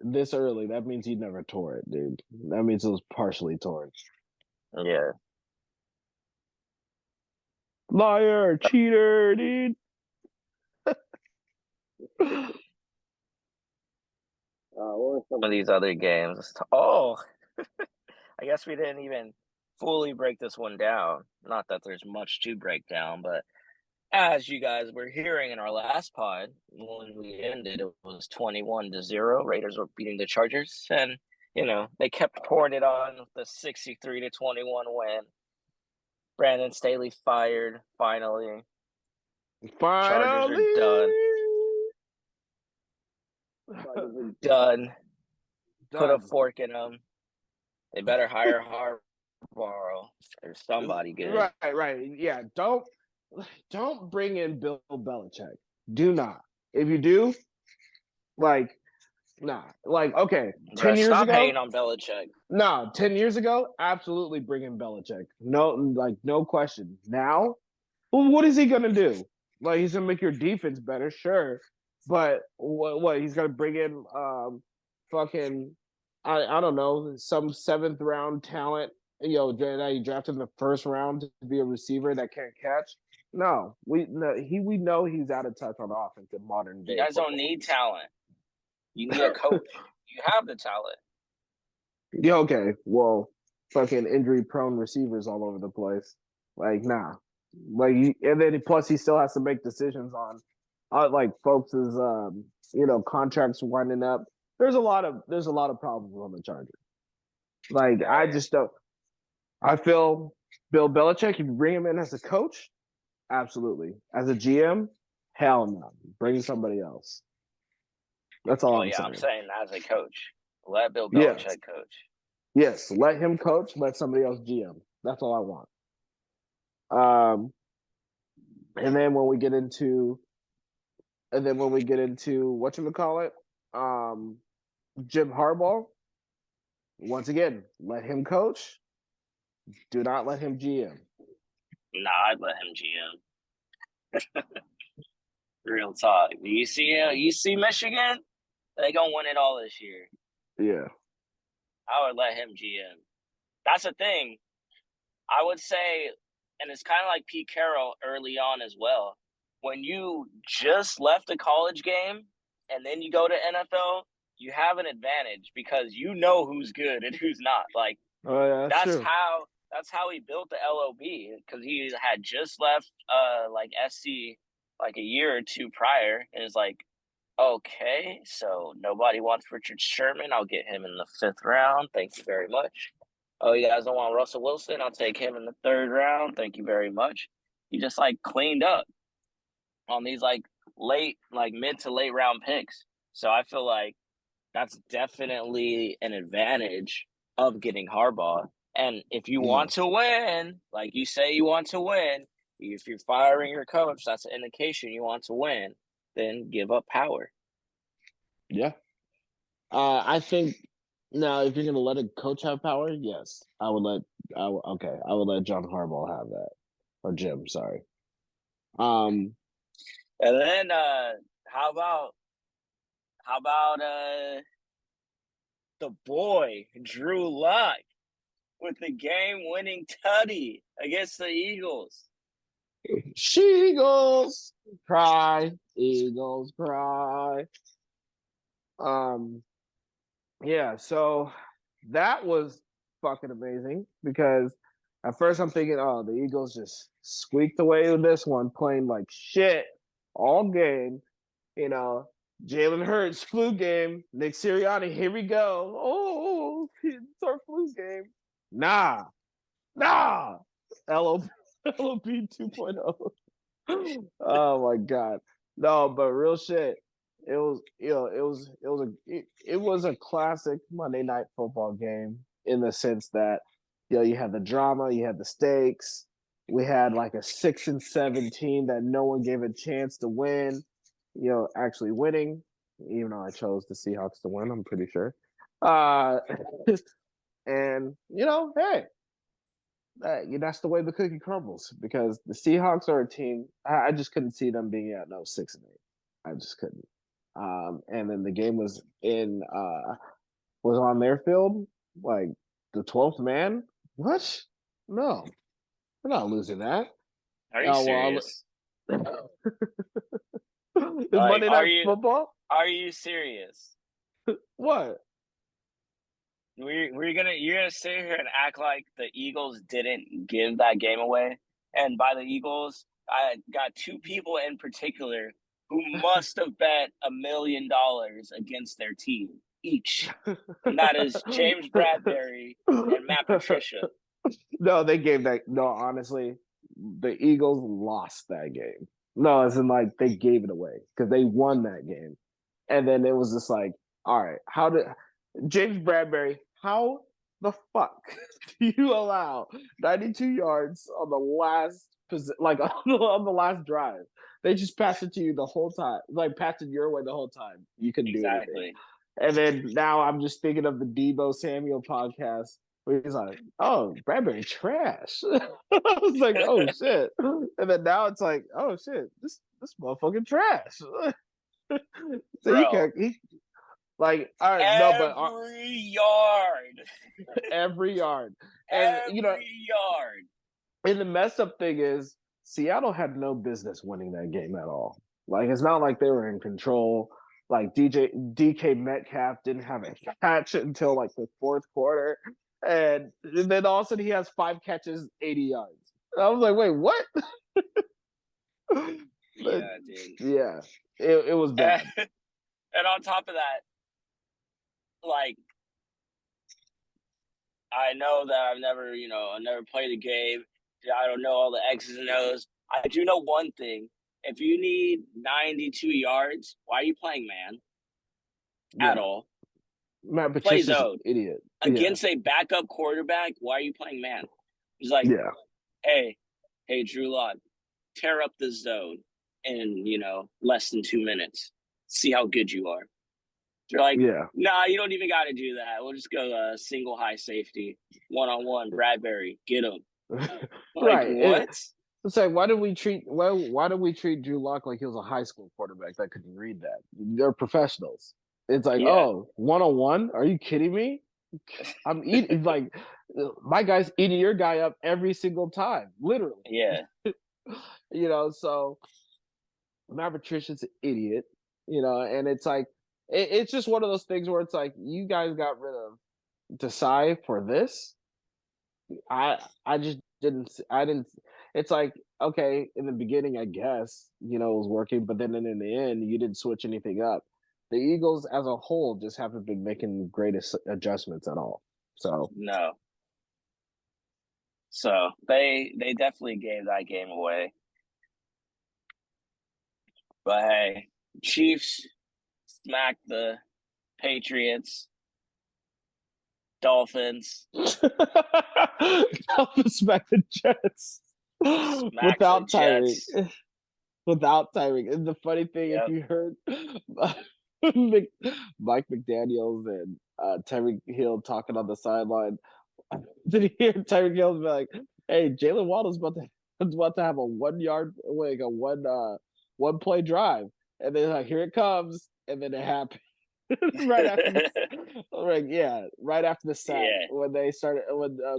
this early, that means you never tore it, dude. That means it was partially torn. Yeah. Liar, cheater, dude. What were some of these other games? I guess we didn't even fully break this one down. Not that there's much to break down, but as you guys were hearing in our last pod, when we ended, it was 21-0. Raiders were beating the Chargers, and they kept pouring it on with the 63-21 win. Brandon Staley fired finally. Chargers are done. Done. Put a fork in them. They better hire Harbaugh or somebody good. Right. Yeah, don't bring in Bill Belichick. Do not. If you do, nah. Okay, 10 years stop ago. hating on Belichick. No, 10 years ago, absolutely bring in Belichick. No question. Now, well, what is he gonna do? He's gonna make your defense better, sure. But what he's gonna bring in fucking I don't know, some 7th round talent, that you drafted in the 1st round to be a receiver that can't catch. No, we know he's out of touch on offense in modern day. You guys don't need talent. You need a coach. You have the talent. Yeah, okay. Well, fucking injury prone receivers all over the place. Nah. And then plus he still has to make decisions on folks' contracts winding up. There's a lot of problems on the Chargers. I just don't. I feel Bill Belichick, if you bring him in as a coach, absolutely. As a GM, hell no. Bring somebody else. That's all I'm saying. I'm saying as a coach. Let Bill Belichick coach. Yes, let him coach. Let somebody else GM. That's all I want. And then when we get into whatchamacallit, Jim Harbaugh, once again, let him coach. Do not let him GM. Nah, I'd let him GM. Real talk. You see Michigan? They gonna win it all this year. Yeah. I would let him GM. That's the thing. I would say, and it's kind of like Pete Carroll early on as well. When you just left a college game and then you go to NFL, you have an advantage because you know who's good and who's not. That's how he built the LOB, because he had just left SC a year or two prior, and it's okay, so nobody wants Richard Sherman. I'll get him in the 5th round. Thank you very much. Oh, you guys don't want Russell Wilson? I'll take him in the 3rd round. Thank you very much. He just cleaned up on these late, mid to late round picks. So I feel like that's definitely an advantage of getting Harbaugh. And if you want to win, like you say you want to win, if you're firing your coach, that's an indication you want to win. Then give up power. Yeah. I think now if you're gonna let a coach have power, yes, I would let John Harbaugh have that, or Jim. Sorry. And then how about the boy Drew Lock with the game-winning tutty against the Eagles? She-Eagles cry, Eagles cry. Yeah, so that was fucking amazing, because at first I'm thinking, oh, the Eagles just squeaked away with this one, playing like shit all game. Jalen Hurts, flu game. Nick Sirianni, here we go. Oh, it's our flu game. Nah. LOB 2.0. Oh my God. No, but real shit. it was it was a classic Monday Night Football game in the sense that you had the drama, you had the stakes. We had like a 6-7 team that no one gave a chance to win. Actually winning, even though I chose the Seahawks to win. I'm pretty sure. And hey, that's the way the cookie crumbles because the Seahawks are a team. I just couldn't see them being at 6-8. I just couldn't. And then the game was on their field, like the 12th man. What? No, we're not losing that. Are you serious? It's Monday Night Football. Are you serious? What? You're gonna sit here and act like the Eagles didn't give that game away? And by the Eagles, I got two people in particular who must have bet $1 million against their team each, and that is James Bradbury and Matt Patricia. No, they gave that. No, honestly, the Eagles lost that game. No, as in like they gave it away because they won that game, and then it was just like, all right, how did James Bradbury? How the fuck do you allow 92 yards on the last on the last drive? They just passed it to you the whole time, like passed it your way the whole time. You couldn't do anything. And then now I'm just thinking of the Debo Samuel podcast where he's like, "Oh, Bradbury trash." I was like, "Oh shit!" And then now it's like, "Oh shit, this motherfucking trash." So Bro. Like, all right, every yard. Every yard. And, every yard. And the messed up thing is, Seattle had no business winning that game at all. Like, it's not like they were in control. Like, DK Metcalf didn't have a catch until, like, the fourth quarter. And then all of a sudden he has 5 catches, 80 yards. I was like, wait, what? Yeah, dude. Yeah, it was bad. And on top of that, like, I know that I never played the game. I don't know all the X's and O's. I do know one thing. If you need 92 yards, why are you playing man? Yeah. At all? Matt Patricia's an idiot. Against a backup quarterback, why are you playing man? He's like, hey, Drew Lock, tear up the zone in, less than 2 minutes. See how good you are. They're like, nah, you don't even got to do that. We'll just go single high safety, 1-on-1, Bradbury, get him. Right. What? It's like, why do we treat Drew Lock like he was a high school quarterback that couldn't read that? They're professionals. It's like, 1-on-1? Are you kidding me? I'm eating like my guy's eating your guy up every single time, literally. Yeah. So Matt Patricia's an idiot, and it's like it's just one of those things where it's like you guys got rid of Desai for this. I just didn't. It's like, okay, in the beginning, I guess it was working, but then in the end, you didn't switch anything up. The Eagles, as a whole, just haven't been making greatest adjustments at all. So no. So they definitely gave that game away. But hey, Chiefs smacked the Patriots. Dolphins. Dolphins smacked the Jets. Without Tyreek. Without Tyreek. And the funny thing, if you heard Mike McDaniels and Tyreek Hill talking on the sideline, did you hear Tyreek Hill be like, "Hey, Jalen Waddle's about to have a 1 yard, like a one play drive," and then like, here it comes, and then it happened. right after the sack when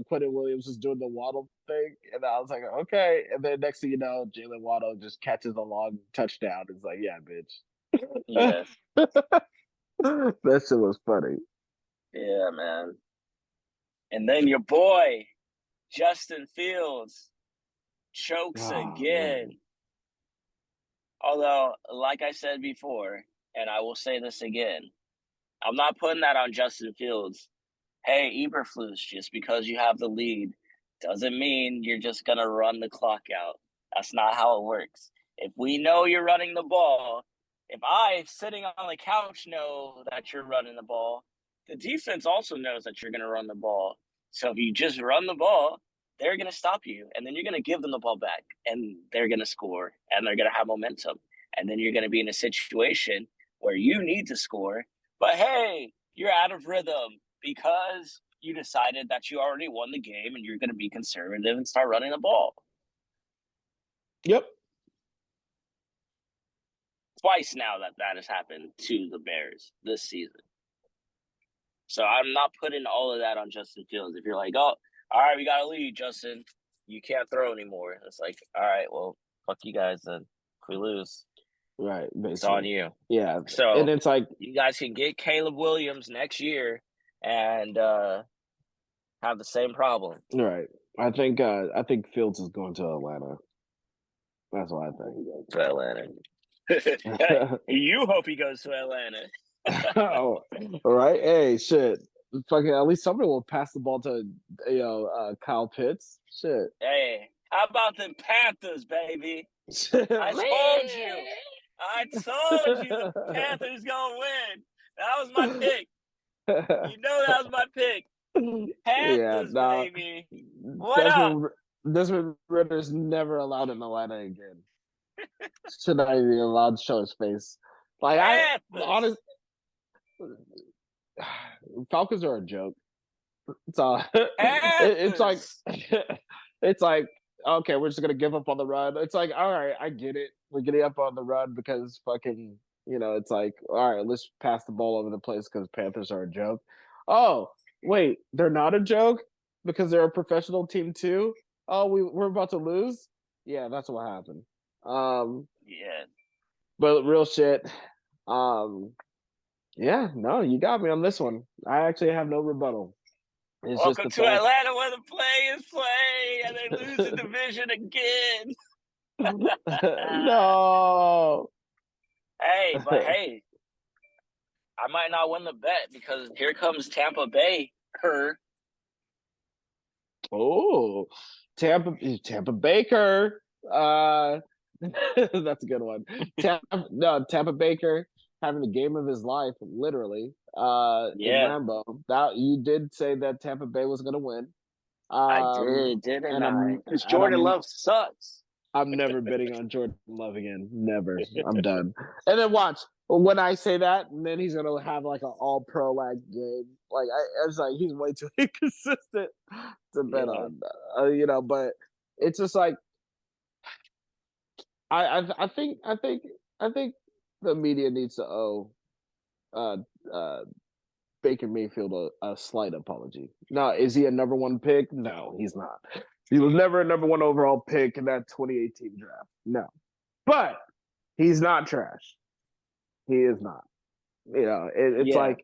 Quentin Williams was doing the Waddle thing, and I was like, okay, and then next thing you know, Jalen Waddle just catches a long touchdown. It's like, yeah, bitch. Yeah. That shit was funny. Yeah, man. And then your boy Justin Fields chokes again. Man. Although, like I said before, and I will say this again, I'm not putting that on Justin Fields. Hey, Eberflus, just because you have the lead doesn't mean you're just going to run the clock out. That's not how it works. If we know you're running the ball if I, sitting on the couch, know that you're running the ball, the defense also knows that you're going to run the ball. So if you just run the ball, they're going to stop you, and then you're going to give them the ball back, and they're going to score, and they're going to have momentum. And then you're going to be in a situation where you need to score, but hey, you're out of rhythm because you decided that you already won the game and you're going to be conservative and start running the ball. Yep. Twice now that has happened to the Bears this season. So I'm not putting all of that on Justin Fields. If you're like, oh, all right, we got a lead, Justin. You can't throw anymore. It's like, all right, well, fuck you guys then. If we lose. Right. Basically. It's on you. Yeah. So and it's like you guys can get Caleb Williams next year and have the same problem. Right. I think Fields is going to Atlanta. That's what I think. To Atlanta. You hope he goes to Atlanta. Oh, all right. Hey, shit. Fucking at least somebody will pass the ball to Kyle Pitts. Shit. Hey, how about the Panthers, baby? I told you the Panthers gonna win. That was my pick. You know that was my pick. Panthers, baby. What up? Desmond Ritter's never allowed in Atlanta again. Should not even be allowed to show his face. Like honestly, Falcons are a joke. It's like okay, we're just gonna give up on the run. It's like, all right, I get it. We're getting up on the run because fucking, it's like, all right, let's pass the ball over the place because Panthers are a joke. Oh, wait, they're not a joke because they're a professional team too. Oh, we're about to lose. Yeah, that's what happened. Yeah, but real shit. Yeah, no, you got me on this one. I actually have no rebuttal. It's Welcome to Atlanta where the players play and they lose the division again. No. Hey, but hey, I might not win the bet because here comes Tampa Bay. Oh, Tampa Baker. That's a good one. Tampa Baker having the game of his life, literally. In Lambeau. That you did say that Tampa Bay was going to win. I did, didn't I? Because Jordan Love sucks. I'm never bidding on Jordan Love again. Never. I'm done. And then watch when I say that, and then he's gonna have like an all-pro game. Like I was like, he's way too inconsistent to bet on. But it's just like I think the media needs to owe Baker Mayfield a slight apology. Now, is he a number one pick? No, he's not. He was never a number one overall pick in that 2018 draft. No. But he's not trash. He is not. It's like,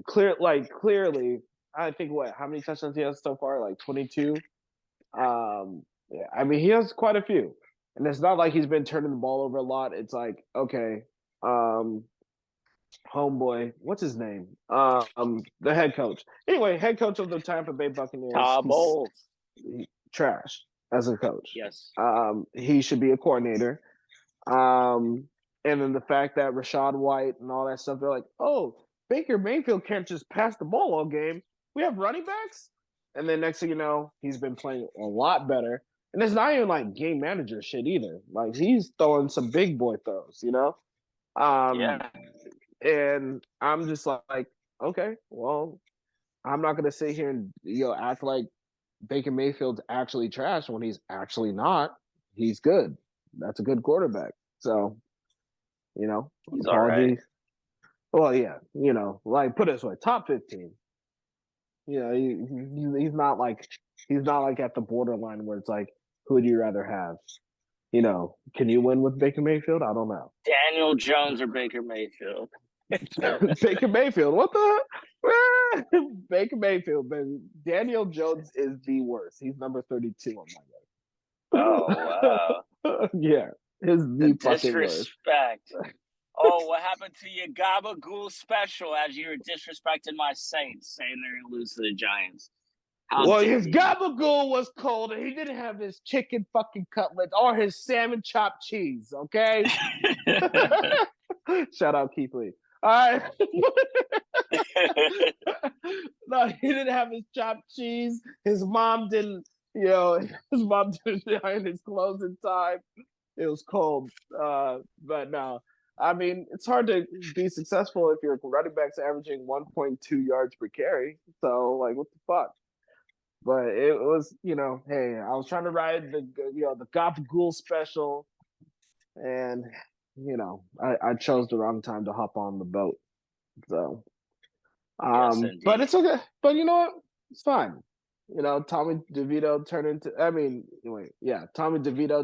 clearly, I think how many touchdowns he has so far? Like 22. I mean, he has quite a few. And it's not like he's been turning the ball over a lot. It's like, okay, homeboy, what's his name? The head coach. Anyway, head coach of the Tampa Bay Buccaneers. Trash as a coach. Yes. He should be a coordinator. And then the fact that Rachaad White and all that stuff, they're like, oh, Baker Mayfield can't just pass the ball all game. We have running backs. And then next thing you know, he's been playing a lot better. And it's not even like game manager shit either. Like he's throwing some big boy throws, And I'm just like, okay, well, I'm not going to sit here and act like Baker Mayfield's actually trash when he's actually not. He's good. That's a good quarterback. So, he's all right. Well, yeah, like put it this way, top 15. He's not like at the borderline where it's like, who would you rather have? Can you win with Baker Mayfield? I don't know. Daniel Jones or Baker Mayfield? Baker Mayfield. What the? Baker Mayfield, baby. Daniel Jones is the worst. He's number 32 on my list. Oh, wow. Yeah. The fucking disrespect. Oh, what happened to your Gabagool special as you were disrespecting my Saints, saying they're going to lose to the Giants? His gabagool was cold, and he didn't have his chicken fucking cutlets or his salmon chopped cheese. Okay. Shout out Keith Lee. All right. No, he didn't have his chopped cheese. His mom didn't. His mom didn't iron his clothes in time. It was cold. But no. I mean, it's hard to be successful if your running back's averaging 1.2 yards per carry. So, like, what the fuck? But it was, hey, I was trying to ride the Gabagool special, and I chose the wrong time to hop on the boat. So, yes, but it's okay. But you know what? It's fine. Tommy DeVito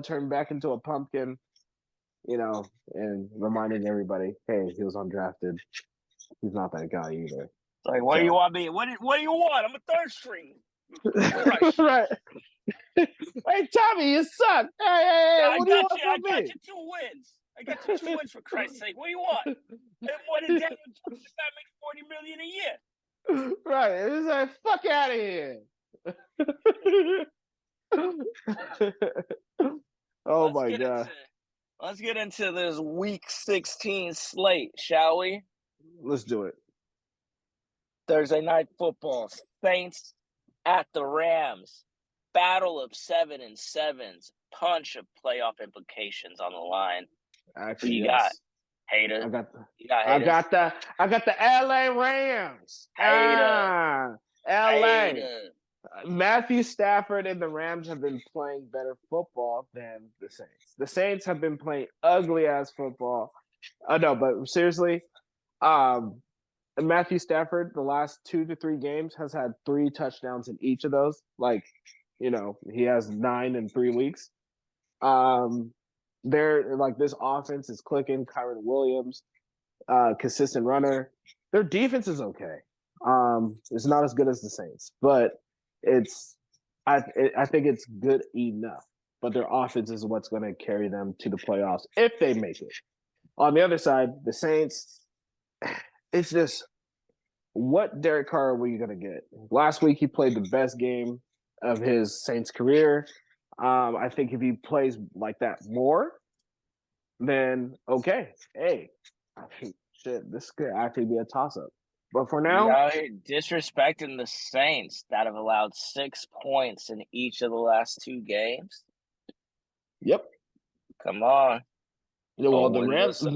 turned back into a pumpkin. And reminding everybody, hey, he was undrafted. He's not that guy either. Like, what do you want me? What do you want? I'm a third string. Right. Hey, Tommy, you suck. Hey, what do you want from me? I got you 2 wins. I got you 2 wins, for Christ's sake. What do you want? And what did Daniel Jones if that makes $40 million a year? Right. It's like, fuck out of here. Oh my God. Let's get into this Week 16 slate, shall we? Let's do it. Thursday night football. Saints at the Rams. Battle of 7 and 7s. Punch of playoff implications on the line. Actually, you got Hater. I got the LA Rams. Hater. LA. Matthew Stafford and the Rams have been playing better football than the Saints. The Saints have been playing ugly ass football. No, but seriously, Matthew Stafford, the last 2 to 3 games, has had 3 touchdowns in each of those. Like, he has 9 in 3 weeks. They're like, this offense is clicking. Kyron Williams, consistent runner. Their defense is okay. It's not as good as the Saints, but I think it's good enough. But their offense is what's going to carry them to the playoffs if they make it. On the other side, the Saints, it's just, what Derek Carr were you going to get? Last week, he played the best game of his Saints career. I think if he plays like that more, then okay. Hey, shit, this could actually be a toss-up. But for now, you're disrespecting the Saints that have allowed 6 points in each of the last 2 games. Yep. Come on. Well, the Rams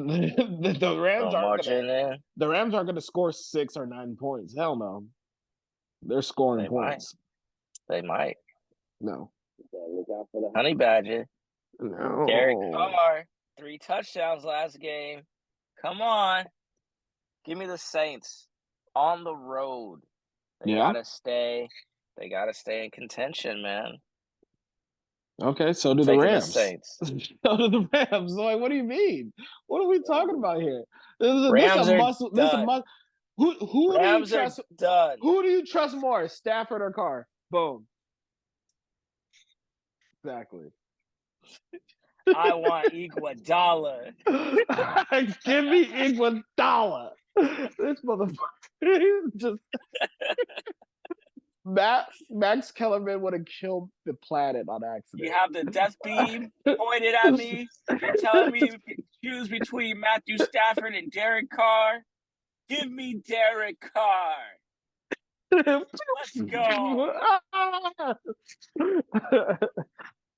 aren't going to score 6 or 9 points. Hell no. They're scoring points. They might. No. Look out for the Honey Badger. No. Derek Carr, 3 touchdowns last game. Come on. Give me the Saints on the road. They gotta stay in contention, man. Okay, so do the Rams. The Saints. So do the Rams. Like, what do you mean? What are we talking about here? Rams are done. Who do you trust? Done. Who do you trust more, Stafford or Carr? Boom. Exactly. I want Iguodala. Give me Iguodala. This motherfucker just Max Kellerman would have killed the planet on accident. You have the death beam pointed at me. You're telling me to choose between Matthew Stafford and Derek Carr. Give me Derek Carr. Let's go.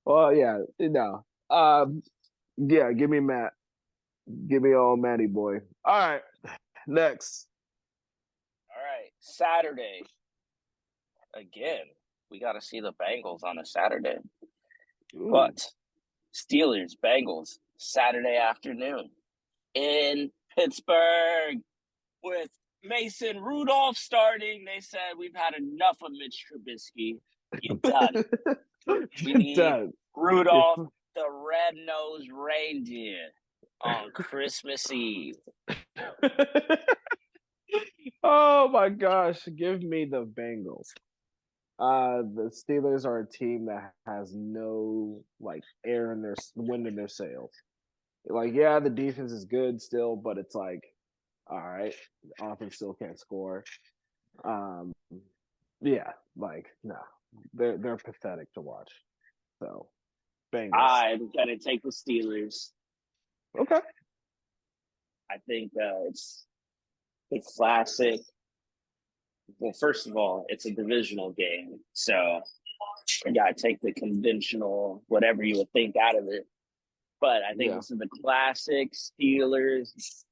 Well, yeah, no. Yeah, give me Matt. Give me old Matty boy. All right, next. All right, Saturday. Again, we got to see the Bengals on a Saturday. Ooh. But Steelers, Bengals, Saturday afternoon in Pittsburgh with Mason Rudolph starting. They said, we've had enough of Mitch Trubisky. You're done. We need Rudolph, the red-nosed reindeer, on Christmas Eve. Oh, my gosh. Give me the Bengals. The Steelers are a team that has no air in their wind in their sails. Yeah, the defense is good still, but it's all right, the offense still can't score. Yeah, like no, they're pathetic to watch. So, Bengals. I'm gonna take the Steelers. Okay. I think it's classic. Well, first of all, it's a divisional game, so you gotta take the conventional whatever you would think out of it. But I think this is the classic Steelers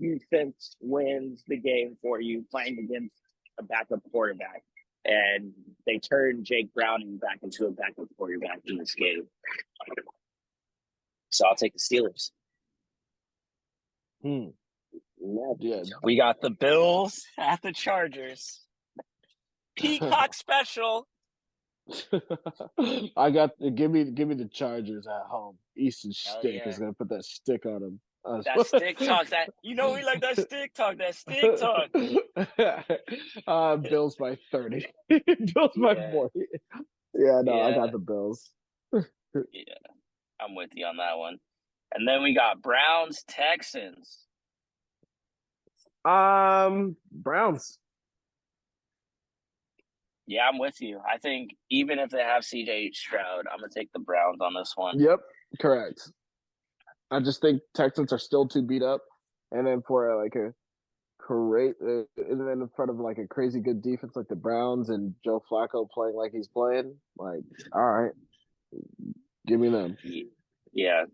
defense wins the game for you playing against a backup quarterback. And they turned Jake Browning back into a backup quarterback in this game. So I'll take the Steelers. Yeah. We got the Bills at the Chargers. Peacock special. I got give me the Chargers at home. Easton Stick is gonna put that stick on him. That stick talk. That we like that stick talk. That stick talk. Bills by 30. Bills by 40. Yeah, no, I got the Bills. Yeah, I'm with you on that one. And then we got Browns Texans. Browns. Yeah, I'm with you. I think even if they have CJ Stroud, I'm gonna take the Browns on this one. Yep, correct. I just think Texans are still too beat up, and then for like a great, and then in front of like a crazy good defense like the Browns and Joe Flacco playing like he's playing, like all right, give me them. Yeah,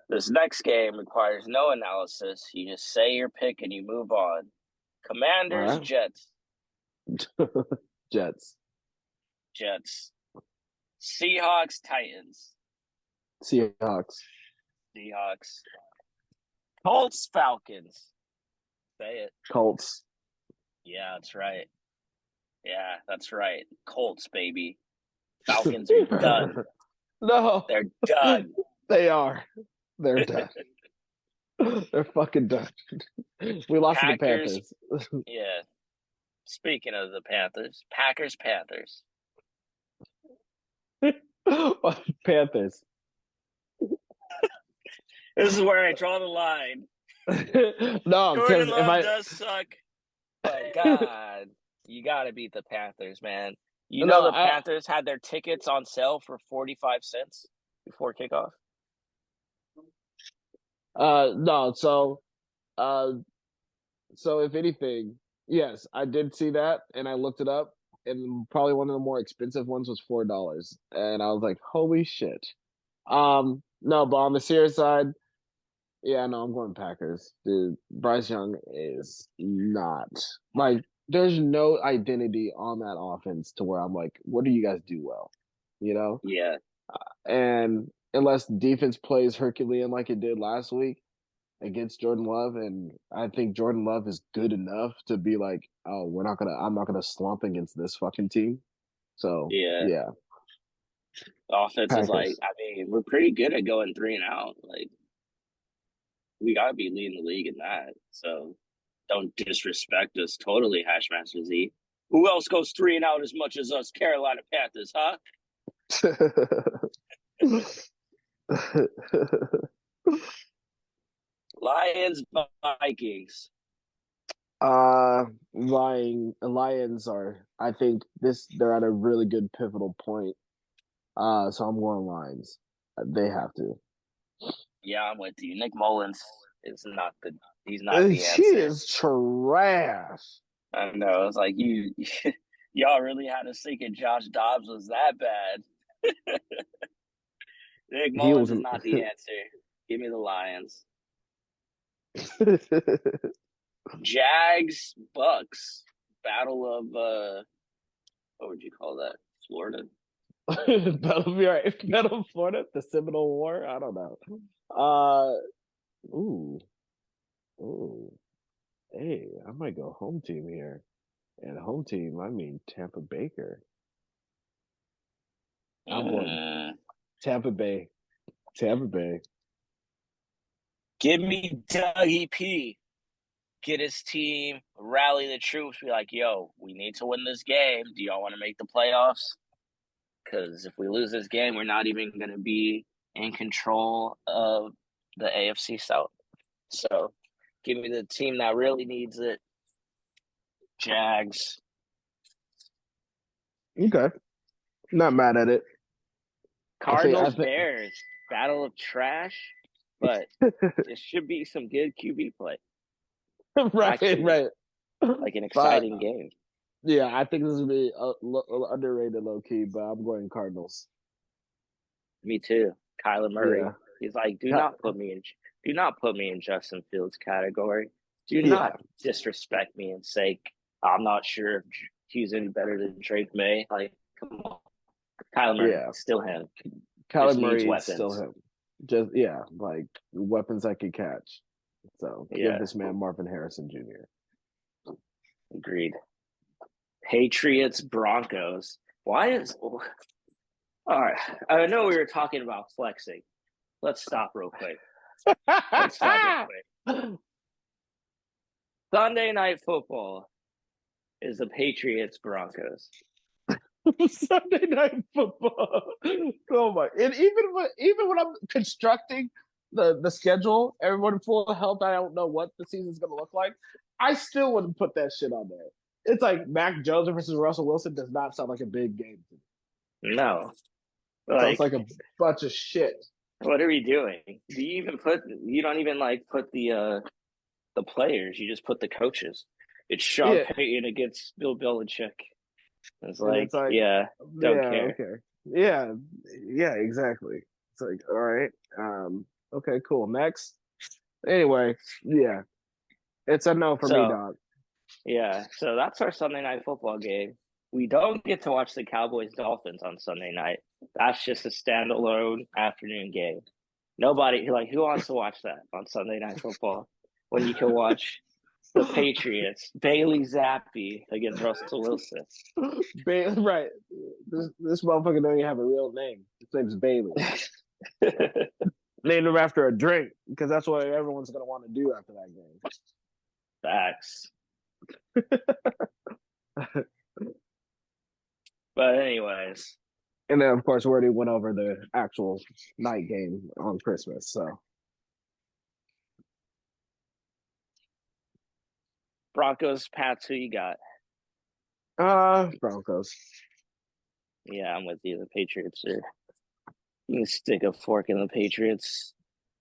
this next game requires no analysis. You just say your pick and you move on. Commanders, Jets. Jets. Seahawks, Titans. Seahawks. Colts, Falcons. Say it. Colts. Yeah, that's right. Colts, baby. Falcons are done. No. They're done. They are. They're done. They're fucking done. We lost to the Panthers. Yeah. Speaking of the Panthers, Packers. Panthers. This is where I draw the line. No, Jordan Love does suck. But God, you got to beat the Panthers, man. The Panthers had their tickets on sale for 45 cents before kickoff? No, so if anything, yes, I did see that and I looked it up, and probably one of the more expensive ones was $4. And I was like, holy shit. No, but on the serious side, yeah, no, I'm going Packers. Dude, Bryce Young is not like there's no identity on that offense to where I'm like, what do you guys do well? You know? Yeah. And unless defense plays Herculean like it did last week against Jordan Love, and I think Jordan Love is good enough to be like, oh, I'm not gonna slump against this fucking team. So yeah. Offense Packers. Is like, I mean, we're pretty good at going 3-and-out. Like, we gotta be leading the league in that. So don't disrespect us totally, Hashmaster Z. Who else goes 3-and-out as much as us Carolina Panthers, huh? Lions, Vikings. Lions are, I think they're at a really good pivotal point. So I'm going Lions. They have to. Yeah, I'm with you. Nick Mullins is not he's not the answer. He is trash. I know. It's like y'all really had us thinking Josh Dobbs was that bad. Nick Mullins is not the answer. Give me the Lions. Jags, Bucks. Battle of what would you call that? Florida? Battle of Florida? The Seminole War? I don't know. Ooh. Hey, I might go home team here. And home team, I mean Tampa Baker. I'm going Tampa Bay. Give me Dougie P. Get his team, rally the troops, be like, yo, we need to win this game. Do y'all want to make the playoffs? Because if we lose this game, we're not even going to be in control of the AFC South. So give me the team that really needs it. Jags. Okay. Not mad at it. Cardinals, Bears, battle of trash, but it should be some good QB play. Right, actually, right. Like an exciting game. Yeah, I think this will be underrated low key, but I'm going Cardinals. Me too. Kyler Murray. Yeah. He's like, do not put me in Justin Fields category. Do not disrespect me and say I'm not sure if he's any better than Drake May. Like, come on. Kyler Murray, still him. Kyler Murray is still him. Just like weapons I can catch. So give this man Marvin Harrison Jr. Agreed. Patriots, Broncos. Why is all right? I know we were talking about flexing. Let's stop real quick. Sunday Night Football is the Patriots Broncos. Sunday Night Football. Oh my! And even when I'm constructing the schedule, everyone full of health, I don't know what the season's going to look like. I still wouldn't put that shit on there. It's like Mac Jones versus Russell Wilson does not sound like a big game to me. No. Sounds like a bunch of shit. What are we doing? You don't even put the players, you just put the coaches. It's Sean Payton against Bill Belichick. It's like don't care. Okay. Yeah, exactly. It's like, all right. Okay, cool. Next. Anyway, yeah. It's a no for me, dog. Yeah, so that's our Sunday Night Football game. We don't get to watch the Cowboys Dolphins on Sunday night. That's just a standalone afternoon game. Nobody who wants to watch that on Sunday Night Football when you can watch the Patriots, Bailey Zappi against Russell Wilson. Right. This motherfucker don't even have a real name. His name's Bailey. Named him after a drink because that's what everyone's going to want to do after that game. Facts. But anyways. And then, of course, we already went over the actual night game on Christmas, so. Broncos, Pats, who you got? Broncos. Yeah, I'm with you. The Patriots are. You can stick a fork in the Patriots.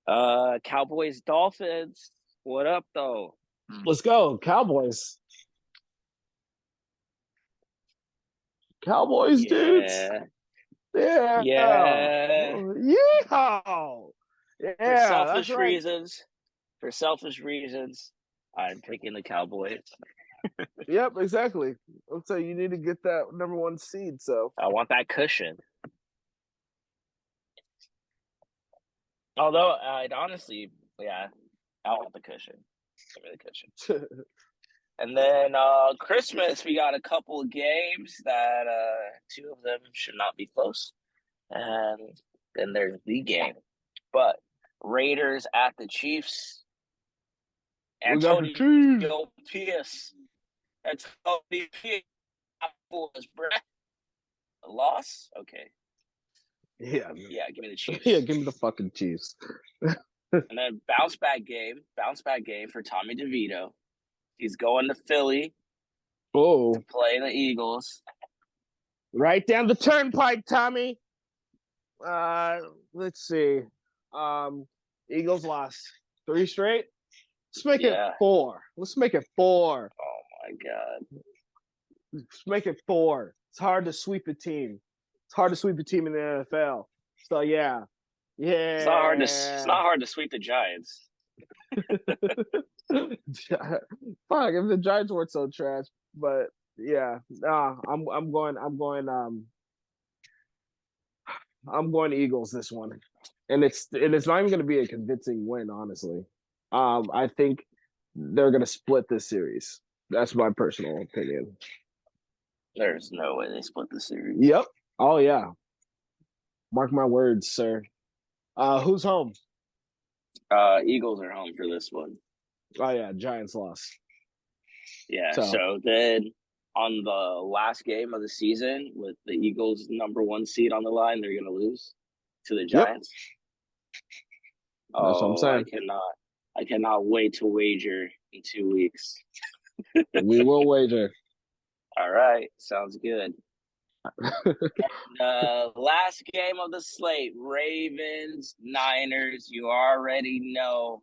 Cowboys, Dolphins. What up, though? Let's go, Cowboys. Cowboys, dudes. Yeah. Yeah. Yeehaw. Yeah. For selfish reasons, I'm picking the Cowboys. Yep, exactly. So you need to get that number 1 seed. So I want that cushion. Although I'd honestly, I want the cushion. Give me the cushion. And then Christmas, we got a couple of games that 2 of them should not be close. And then there's the game. But Raiders at the Chiefs. Antonio Pierce. Antonio Pierce was a loss? Okay. Yeah, give me the Chiefs. Yeah, give me the fucking Chiefs. And then bounce back game for Tommy DeVito. He's going to Philly to play the Eagles. Right down the turnpike, Tommy. Let's see. Eagles lost 3 straight. Let's make it 4. Let's make it 4. Oh my god. Let's make it 4. It's hard to sweep a team. It's hard to sweep a team in the NFL. So yeah. It's not hard to sweep the Giants. Fuck, if the Giants weren't so trash, but yeah, I'm going Eagles this one, and it's not even going to be a convincing win, honestly. I think they're going to split this series. That's my personal opinion. There's no way they split the series. Yep. Oh yeah. Mark my words, sir. Who's home? Eagles are home for this one. Oh yeah, Giants lost. Yeah, so then on the last game of the season with the Eagles number 1 seed on the line, they're going to lose to the Giants. Yep. That's what I'm saying. I cannot wait to wager in 2 weeks. We will wager. All right, sounds good. Last game of the slate, Ravens, Niners. You already know.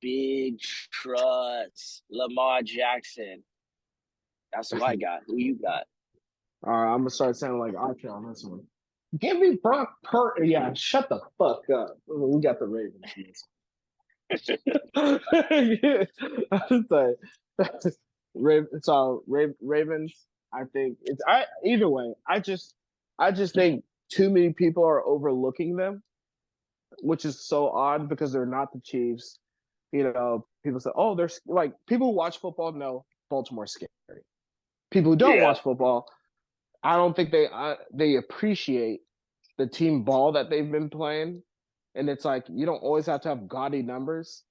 Big trust. Lamar Jackson. That's who I got. Who you got? All right, I'm going to start sounding like Archer on this one. Give me Brock Purdy. Yeah, shut the fuck up. We got the Ravens. Ravens. I think it's either way. I just think too many people are overlooking them, which is so odd because they're not the Chiefs. People say, "Oh, they're like people who watch football know Baltimore's scary." People who don't watch football, I don't think they appreciate the team ball that they've been playing. And it's like you don't always have to have gaudy numbers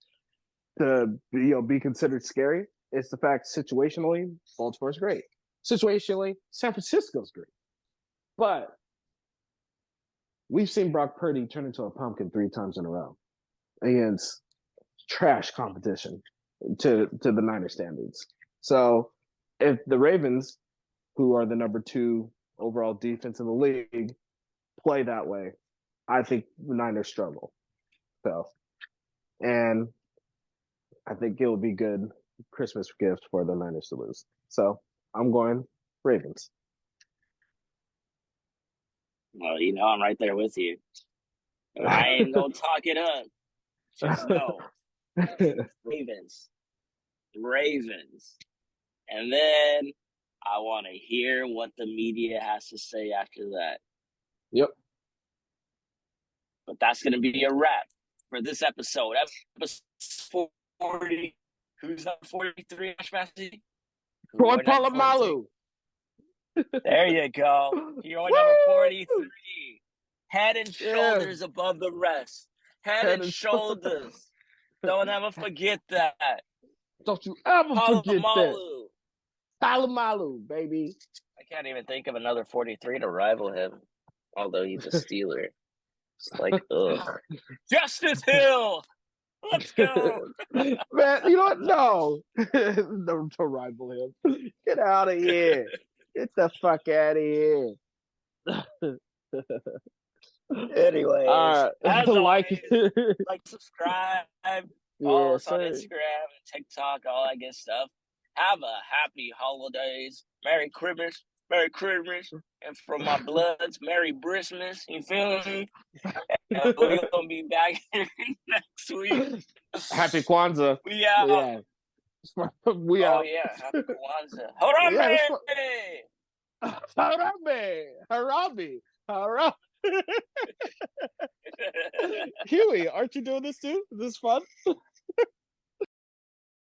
to be considered scary. It's the fact situationally, Baltimore's great. Situationally, San Francisco's great. But we've seen Brock Purdy turn into a pumpkin 3 times in a row against trash competition to the Niners standards. So if the Ravens, who are the number 2 overall defense in the league, play that way, I think the Niners struggle. And I think it'll be good Christmas gift for the Niners to lose. So I'm going Ravens. Well, I'm right there with you. I ain't gonna talk it up. Just know. Ravens. And then I want to hear what the media has to say after that. Yep. But that's going to be a wrap for this episode. Episode 40. Who's up 43, Ashmassy? Troy Polamalu. There you go. You're number 43. Head and shoulders above the rest. Head and shoulders. Don't ever forget that. Don't you ever forget that. Polamalu, baby. I can't even think of another 43 to rival him, although he's a Steeler. It's like, ugh. Justice Hill! Let's go! Man, you know what? No. No, to rival him. Get out of here. Get the fuck out of here. Anyways, as always, subscribe, follow us on Instagram and TikTok, all that good stuff. Have a happy holidays. Merry Christmas. And from my bloods, Merry Christmas. You feel me? And we're going to be back here next week. Happy Kwanzaa. We out. Yeah. We out. Oh, yeah. Happy Kwanzaa. Harambe! Harambe! Huey, aren't you doing this too? Is this fun?